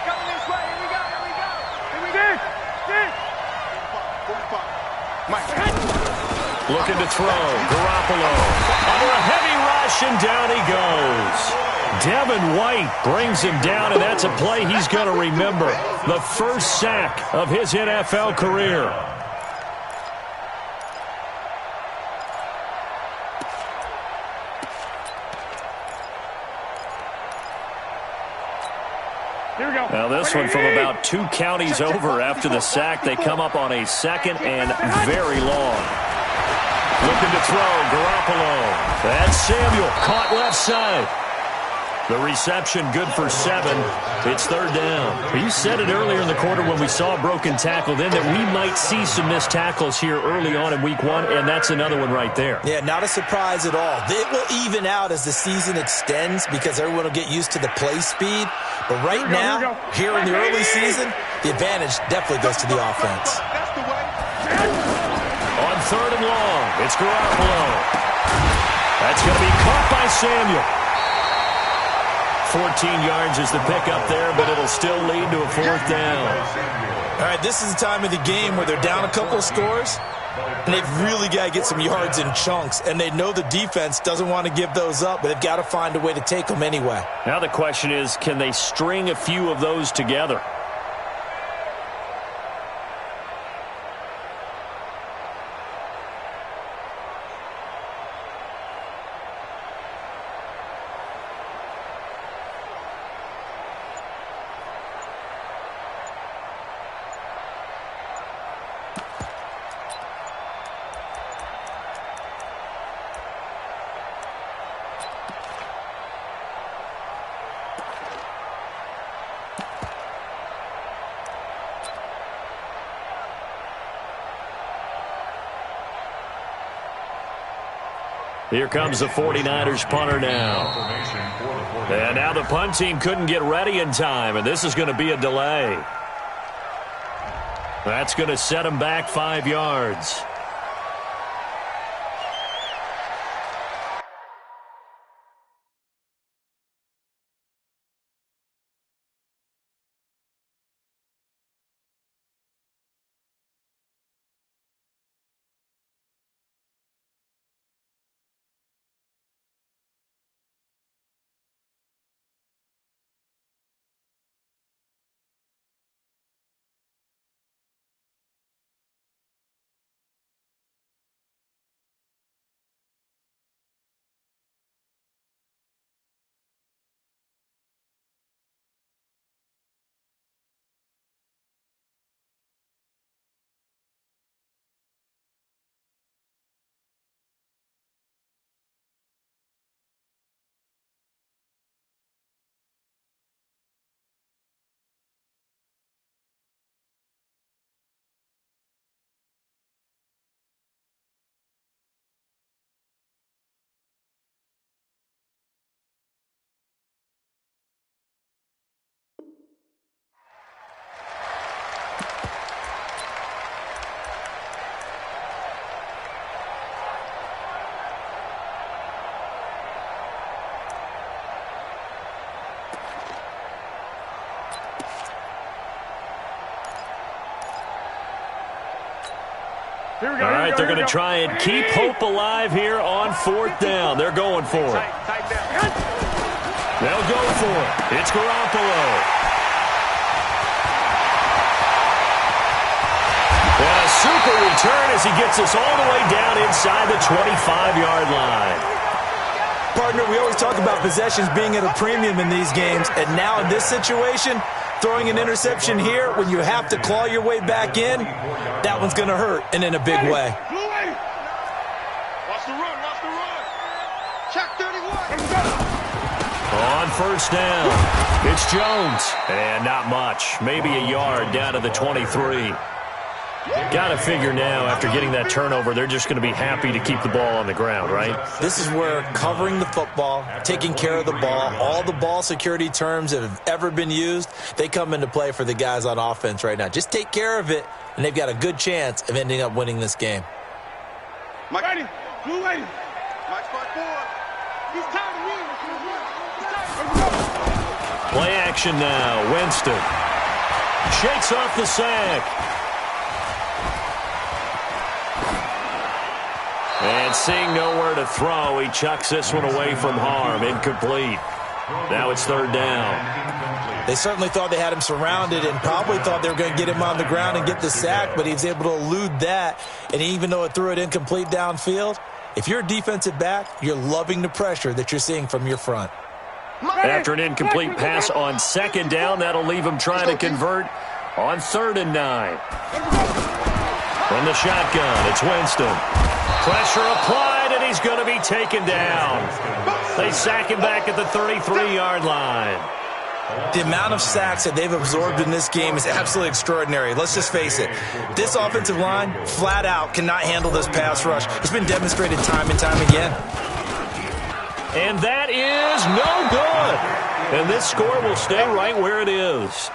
Here we go. Looking to throw. Garoppolo. Under a heavy rush, reception, down he goes. Devin White brings him down, and that's a play he's going to remember. The first sack of his NFL career. Now this one from about 2 counties over after the sack. They come up on a second and very long. Looking to throw, Garoppolo. That's Samuel, caught left side. The reception good for 7. It's third down. You said it earlier in the quarter when we saw a broken tackle then that we might see some missed tackles here early on in week 1, and that's another one right there. Yeah, not a surprise at all. It will even out as the season extends because everyone will get used to the play speed. But right now, here in the early season, the advantage definitely goes to the offense. On third and long, it's Garoppolo. That's going to be caught by Samuel. 14 yards is the pickup there, but it'll still lead to a fourth down. All right, this is the time of the game where they're down a couple of scores, and they've really got to get some yards in chunks, and they know the defense doesn't want to give those up, but they've got to find a way to take them anyway. Now the question is, can they string a few of those together? Here comes the 49ers punter now. And now the punt team couldn't get ready in time, and this is going to be a delay. That's going to set them back 5 yards. All right, they're going to try and keep hope alive here on fourth down. They're going for it. They'll go for it. It's Garoppolo. And a super return as he gets us all the way down inside the 25-yard line. Partner, we always talk about possessions being at a premium in these games, and now in this situation, throwing an interception here when you have to claw your way back in, that one's going to hurt, and in a big way. Watch the run, watch the run. Check 31. On first down, it's Jones. And not much, maybe a yard down to the 23. Got to figure now, after getting that turnover, they're just going to be happy to keep the ball on the ground, right? This is where covering the football, taking care of the ball, all the ball security terms that have ever been used, they come into play for the guys on offense right now. Just take care of it, and they've got a good chance of ending up winning this game. Mike, ready. Blue ready. Mike, spot 4. He's time to win. Play action now. Winston shakes off the sack. And And seeing nowhere to throw, he chucks this one away from harm. Incomplete. Now it's third down. They certainly thought they had him surrounded and probably thought they were going to get him on the ground and get the sack, but he was able to elude that. And even though it threw it incomplete downfield, if you're a defensive back, you're loving the pressure that you're seeing from your front. After an incomplete pass on second down, that'll leave him trying to convert on 3rd and 9. From the shotgun, it's Winston. Pressure applied, and he's going to be taken down. They sack him back at the 33-yard line. The amount of sacks that they've absorbed in this game is absolutely extraordinary. Let's just face it. This offensive line, flat out, cannot handle this pass rush. It's been demonstrated time and time again. And that is no good. And this score will stay right where it is.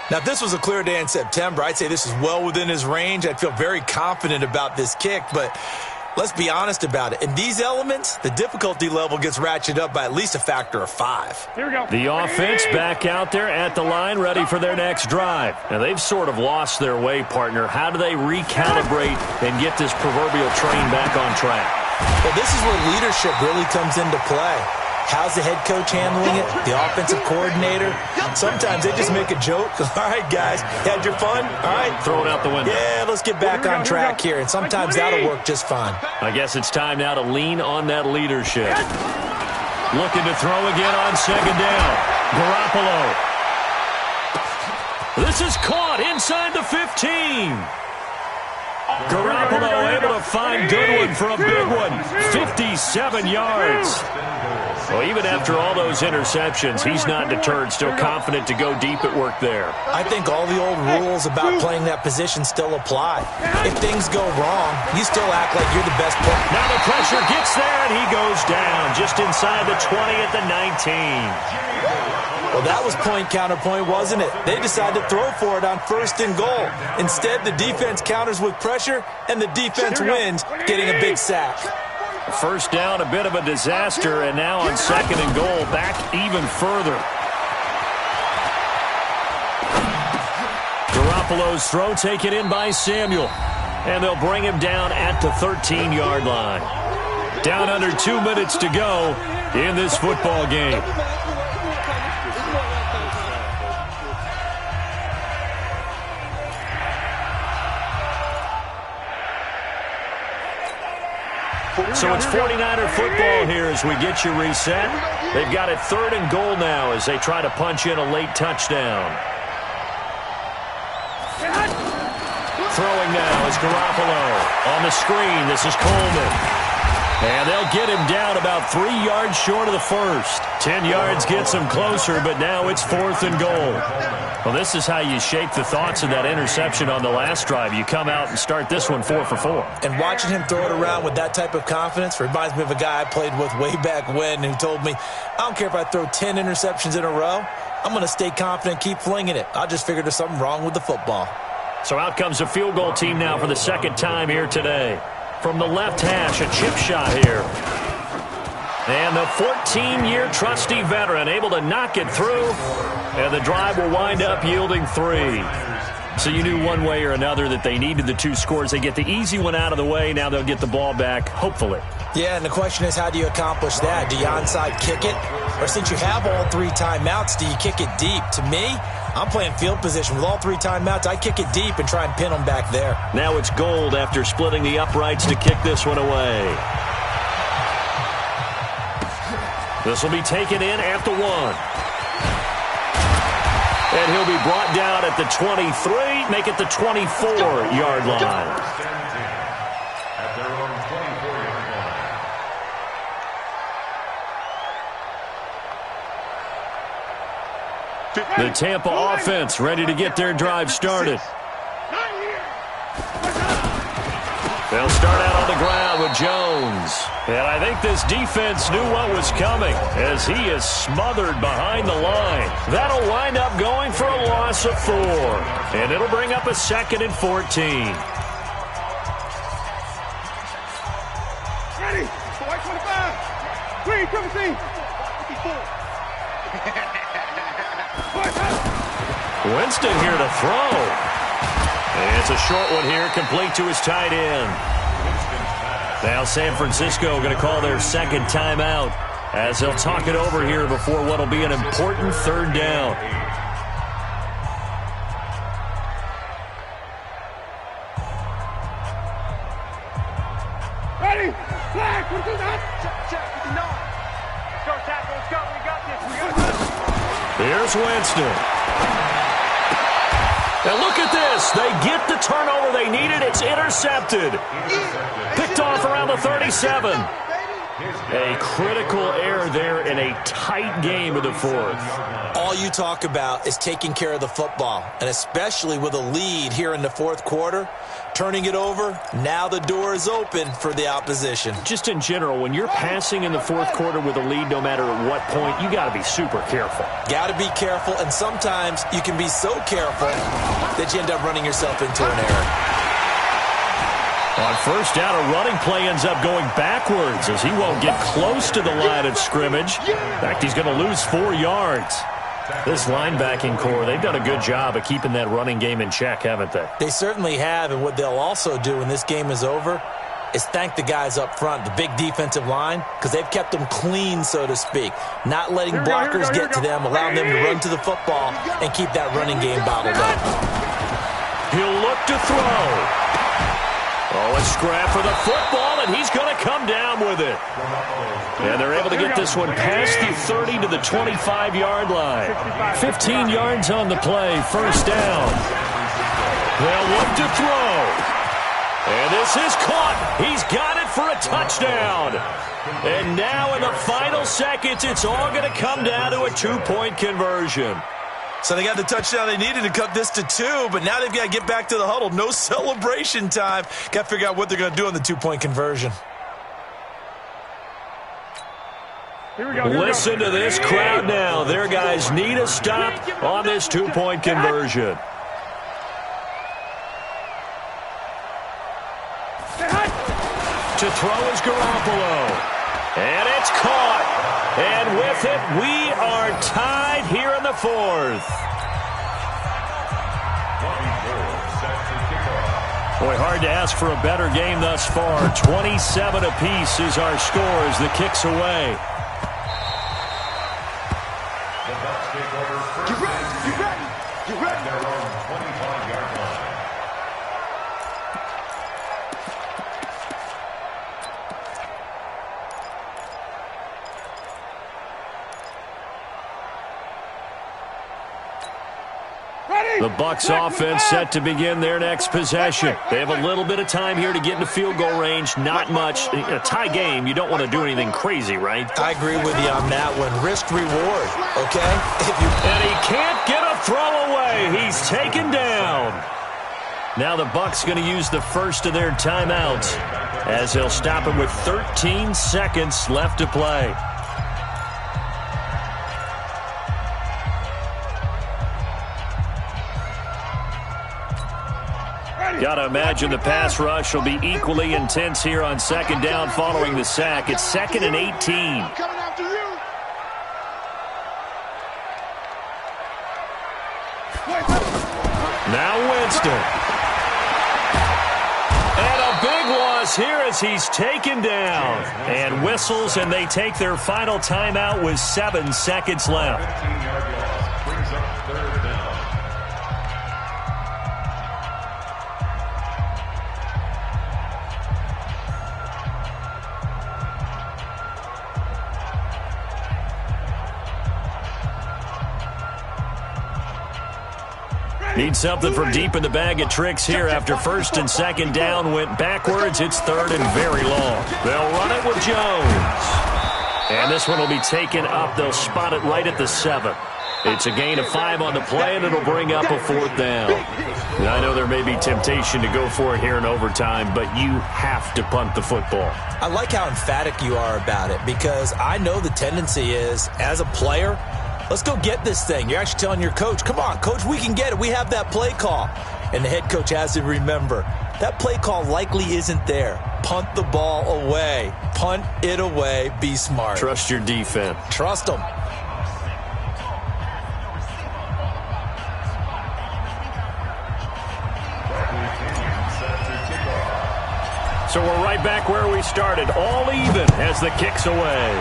Now, if this was a clear day in September, I'd say this is well within his range. I'd feel very confident about this kick, but let's be honest about it. In these elements, the difficulty level gets ratcheted up by at least a factor of 5. Here we go. The offense back out there at the line, ready for their next drive. Now, they've sort of lost their way, partner. How do they recalibrate and get this proverbial train back on track? Well, this is where leadership really comes into play. How's the head coach handling it? The offensive coordinator? Sometimes they just make a joke. All right, guys, had your fun? All right. Throw it out the window. Yeah, let's get back on track here, and sometimes that'll work just fine. I guess it's time now to lean on that leadership. Looking to throw again on second down. Garoppolo. This is caught inside the 15. Garoppolo able to find Goodwin for a big one. 57 yards. Well, even after all those interceptions, he's not deterred, still confident to go deep at work there. I think all the old rules about playing that position still apply. If things go wrong, you still act like you're the best player. Now the pressure gets there, and he goes down just inside the 20 at the 19. Well, that was point-counterpoint, wasn't it? They decided to throw for it on 1st and goal. Instead, the defense counters with pressure, and the defense wins, getting a big sack. First down, a bit of a disaster, and now on 2nd and goal, back even further. Garoppolo's throw taken in by Samuel, and they'll bring him down at the 13-yard line. Down under 2 minutes to go in this football game. So it's 49er football here as we get you reset. They've got it 3rd and goal now as they try to punch in a late touchdown. Throwing now is Garoppolo. On the screen, this is Coleman. And they'll get him down about 3 yards short of the first. 10 yards gets him closer, but now it's 4th and goal. Well, this is how you shake the thoughts of that interception on the last drive. You come out and start this one 4 for 4. And watching him throw it around with that type of confidence reminds me of a guy I played with way back when who told me, I don't care if I throw 10 interceptions in a row. I'm going to stay confident, keep flinging it. I'll just figure there's something wrong with the football. So out comes the field goal team now for the 2nd time here today. From the left hash, a chip shot here. And the 14-year trusty veteran able to knock it through. And the drive will wind up yielding 3. So you knew one way or another that they needed the 2 scores. They get the easy one out of the way. Now they'll get the ball back, hopefully. Yeah, and the question is, how do you accomplish that? Do you onside kick it? Or since you have all 3 timeouts, do you kick it deep? To me, I'm playing field position. With all 3 timeouts, I kick it deep and try and pin them back there. Now it's Gold after splitting the uprights to kick this one away. This will be taken in at the 1. And he'll be brought down at the 23, make it the 24-yard line. At their own 24-yard line. The Tampa offense ready to get their drive started. They'll start out on the ground with Jones. And I think this defense knew what was coming as he is smothered behind the line. That'll wind up going for a loss of 4. And it'll bring up a 2nd and 14. Ready. White 25. Green, come and see. 54. Winston here to throw. And it's a short one here, complete to his tight end. Winston's pass Now San Francisco going to call their second timeout as they'll talk it over here before what will be an important third down. Ready? Flag, what is that? Check, 59. Start tackle, let's go, we got this. Here's Winston. Now look at this. They get the turnover they needed. It's intercepted. Picked off around the 37. A critical error there in a tight game of the fourth. All you talk about is taking care of the football, and especially with a lead here in the fourth quarter, turning it over, now the door is open for the opposition. Just in general, when you're passing in the fourth quarter with a lead, no matter at what point, you got to be super careful. Got to be careful, and sometimes you can be so careful that you end up running yourself into an error. On first down, a running play ends up going backwards as he won't get close to the line of scrimmage. In fact, he's going to lose 4 yards. This linebacking core, they've done a good job of keeping that running game in check, haven't they? They certainly have, and what they'll also do when this game is over is thank the guys up front, the big defensive line, because they've kept them clean, so to speak. Not letting blockers get to them, allowing them to run to the football and keep that running game bottled up. He'll look to throw. Oh, a scrap for the football, and he's going to come down with it. And they're able to get this one past the 30 to the 25-yard line. 15 yards on the play, first down. They'll look to throw. And this is caught. He's got it for a touchdown. And now in the final seconds, it's all going to come down to a 2-point conversion. So they got the touchdown they needed to cut this to 2, but now they've got to get back to the huddle. No celebration time. Got to figure out what they're going to do on the 2-point conversion. Listen to this crowd now. Their guys need a stop on this 2-point conversion. To throw is Garoppolo. And it's caught. And with it, we are tied here in the fourth. Boy, hard to ask for a better game thus far. 27 apiece is our score as the kick's away. You ready? Their own 25-yard line. The Bucs offense set to begin their next possession. They have a little bit of time here to get into field goal range. Not much. In a tie game, you don't want to do anything crazy, right? I agree with you on that one. Risk-reward, okay? And he can't get a throw away. He's taken down. Now the Bucs going to use the first of their timeouts as they'll stop him with 13 seconds left to play. Got to imagine the pass rush will be equally intense here on second down following the sack. It's 2nd and 18. Coming after you. Now Winston. And a big loss here as he's taken down. And whistles, and they take their final timeout with 7 seconds left. 15-yard loss brings up third down. Need something from deep in the bag of tricks here after first and second down went backwards. It's 3rd and very long. They'll run it with Jones. And this one will be taken up. They'll spot it right at the 7. It's a gain of 5 on the play, and it'll bring up a 4th down. And I know there may be temptation to go for it here in overtime, but you have to punt the football. I like how emphatic you are about it because I know the tendency is, as a player, let's go get this thing. You're actually telling your coach, come on, coach, we can get it. We have that play call. And the head coach has to remember, that play call likely isn't there. Punt the ball away. Punt it away. Be smart. Trust your defense. Trust them. So we're right back where we started, all even as the kick's away.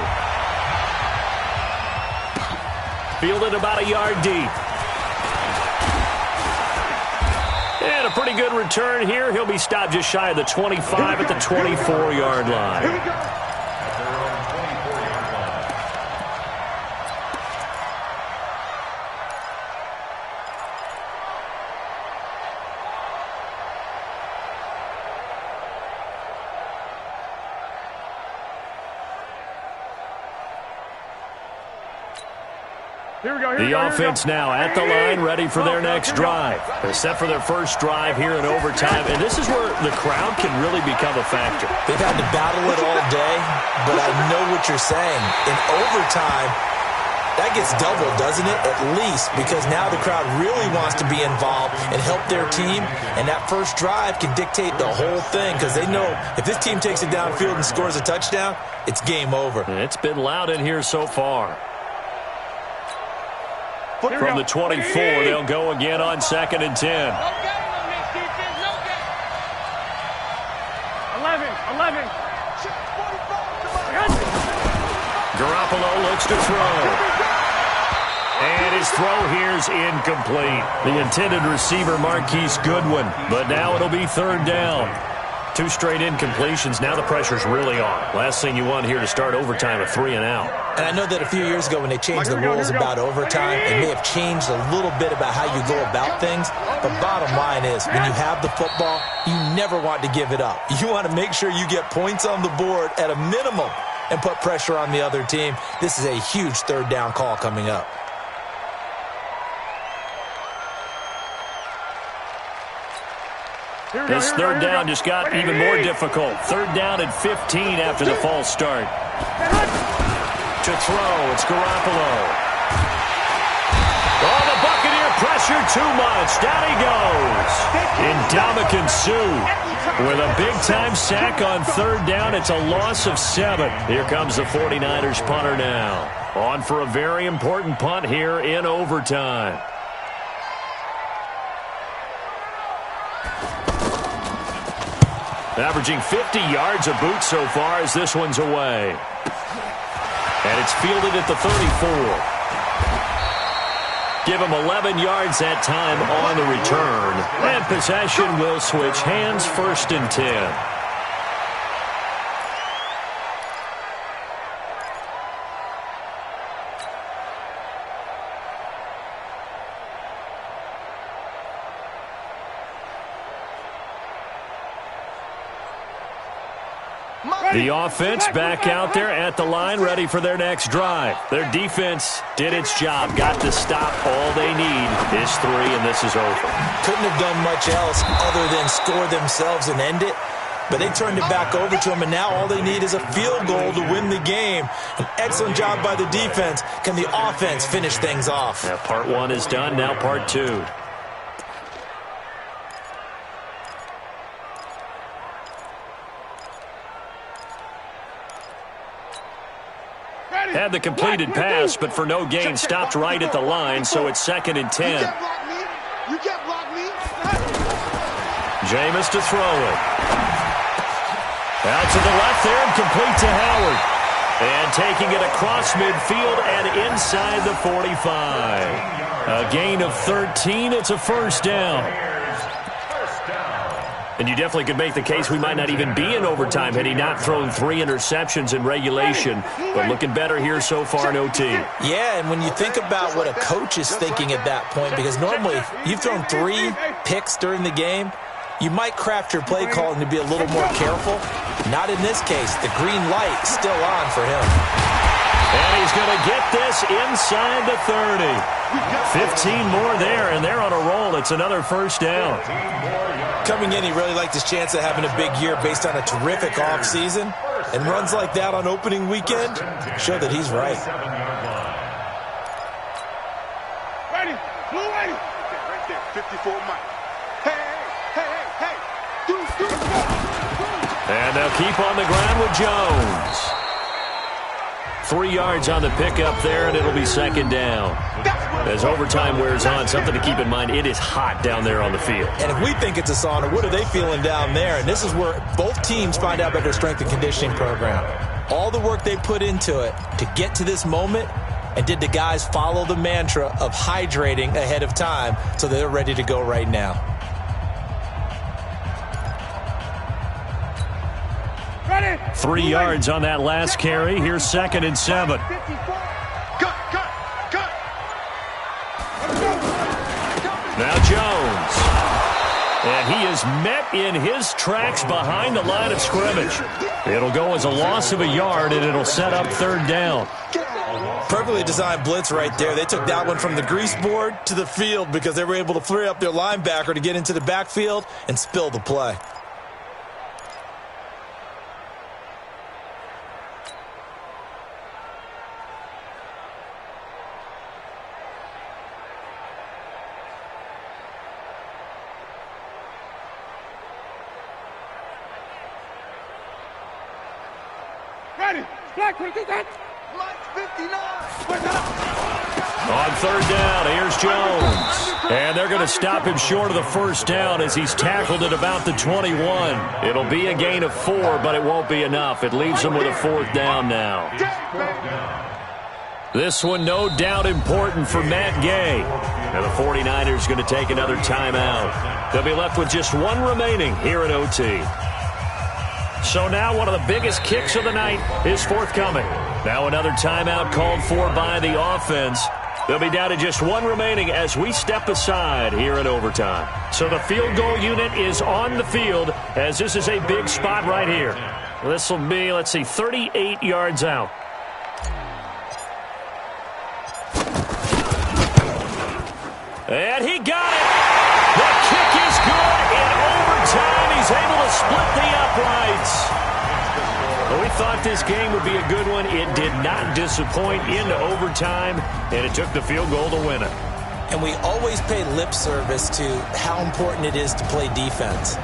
Fielded about a yard deep. And a pretty good return here. He'll be stopped just shy of the 25 at the 24-yard line. At their own 24-yard line. The offense now at the line, ready for their next drive. They're set for their first drive here in overtime, and this is where the crowd can really become a factor. They've had to battle it all day, but I know what you're saying. In overtime, that gets doubled, doesn't it? At least, because now the crowd really wants to be involved and help their team, and that first drive can dictate the whole thing because they know if this team takes it downfield and scores a touchdown, it's game over. It's been loud in here so far. From the 24, they'll go again on 2nd and 10. 11. Garoppolo looks to throw. And his throw here's incomplete. The intended receiver, Marquise Goodwin. But now it'll be 3rd down. 2 straight incompletions. Now the pressure's really on. Last thing you want here to start overtime, a 3 and out. And I know that a few years ago when they changed the rules about overtime, it may have changed a little bit about how you go about things. But bottom line is, when you have the football, you never want to give it up. You want to make sure you get points on the board at a minimum and put pressure on the other team. This is a huge 3rd down call coming up. This 3rd down just got even more difficult. 3rd down and 15 after the false start. To throw, it's Garoppolo. Oh, the Buccaneer pressure too much. Down he goes. Ndamukong Suh with a big-time sack on 3rd down. It's a loss of 7. Here comes the 49ers punter now. On for a very important punt here in overtime. Averaging 50 yards a boot so far as this one's away. And it's fielded at the 34. Give him 11 yards that time on the return. And possession will switch hands, 1st and 10. The offense back out there at the line, ready for their next drive. Their defense did its job, got the stop. All they need is 3, and this is over. Couldn't have done much else other than score themselves and end it. But they turned it back over to them, and now all they need is a field goal to win the game. An excellent job by the defense. Can the offense finish things off? Yeah, part 1 is done, now part 2. Had the completed pass, but for no gain, stopped right at the line, so it's 2nd and 10. You can't block me. Jameis to throw it. Out to the left there and complete to Howard. And taking it across midfield and inside the 45. A gain of 13, it's a 1st down. And you definitely could make the case we might not even be in overtime had he not thrown 3 interceptions in regulation. But looking better here so far in OT. Yeah, and when you think about what a coach is thinking at that point, because normally you've thrown 3 picks during the game, you might craft your play calling to be a little more careful. Not in this case. The green light still on for him. And he's going to get this inside the 30. 15 more there, and they're on a roll. It's another 1st down. Coming in, he really liked his chance of having a big year based on a terrific offseason. And runs like that on opening weekend show that he's right. Ready. Right there. 54 Mike. Hey. And they'll keep on the ground with Jones. 3 yards on the pickup there, and it'll be second down. As overtime wears on, something to keep in mind, it is hot down there on the field. And if we think it's a sauna, what are they feeling down there? And this is where both teams find out about their strength and conditioning program. All the work they put into it to get to this moment, and did the guys follow the mantra of hydrating ahead of time so they're ready to go right now? Ready. 3 yards on that last carry. Here's 2nd and 7. Now Jones. And he is met in his tracks behind the line of scrimmage. It'll go as a loss of a yard, and it'll set up 3rd down. Perfectly designed blitz right there. They took that one from the grease board to the field because they were able to flare up their linebacker to get into the backfield and spill the play. Ready. Black, what is that? On 3rd down, here's Jones. And they're going to stop him short of the 1st down as he's tackled at about the 21. It'll be a gain of 4, but it won't be enough. It leaves him with a 4th down now. This one no doubt important for Matt Gay. And the 49ers going to take another timeout. They'll be left with just 1 remaining here in OT. So now one of the biggest kicks of the night is forthcoming. Now another timeout called for by the offense. They'll be down to just 1 remaining as we step aside here in overtime. So the field goal unit is on the field as this is a big spot right here. This will be, 38 yards out. And he got it. The kick is good in overtime. He's able to split the uprights. Well, we thought this game would be a good one. It did not disappoint into overtime, and it took the field goal to win it. And we always pay lip service to how important it is to play defense.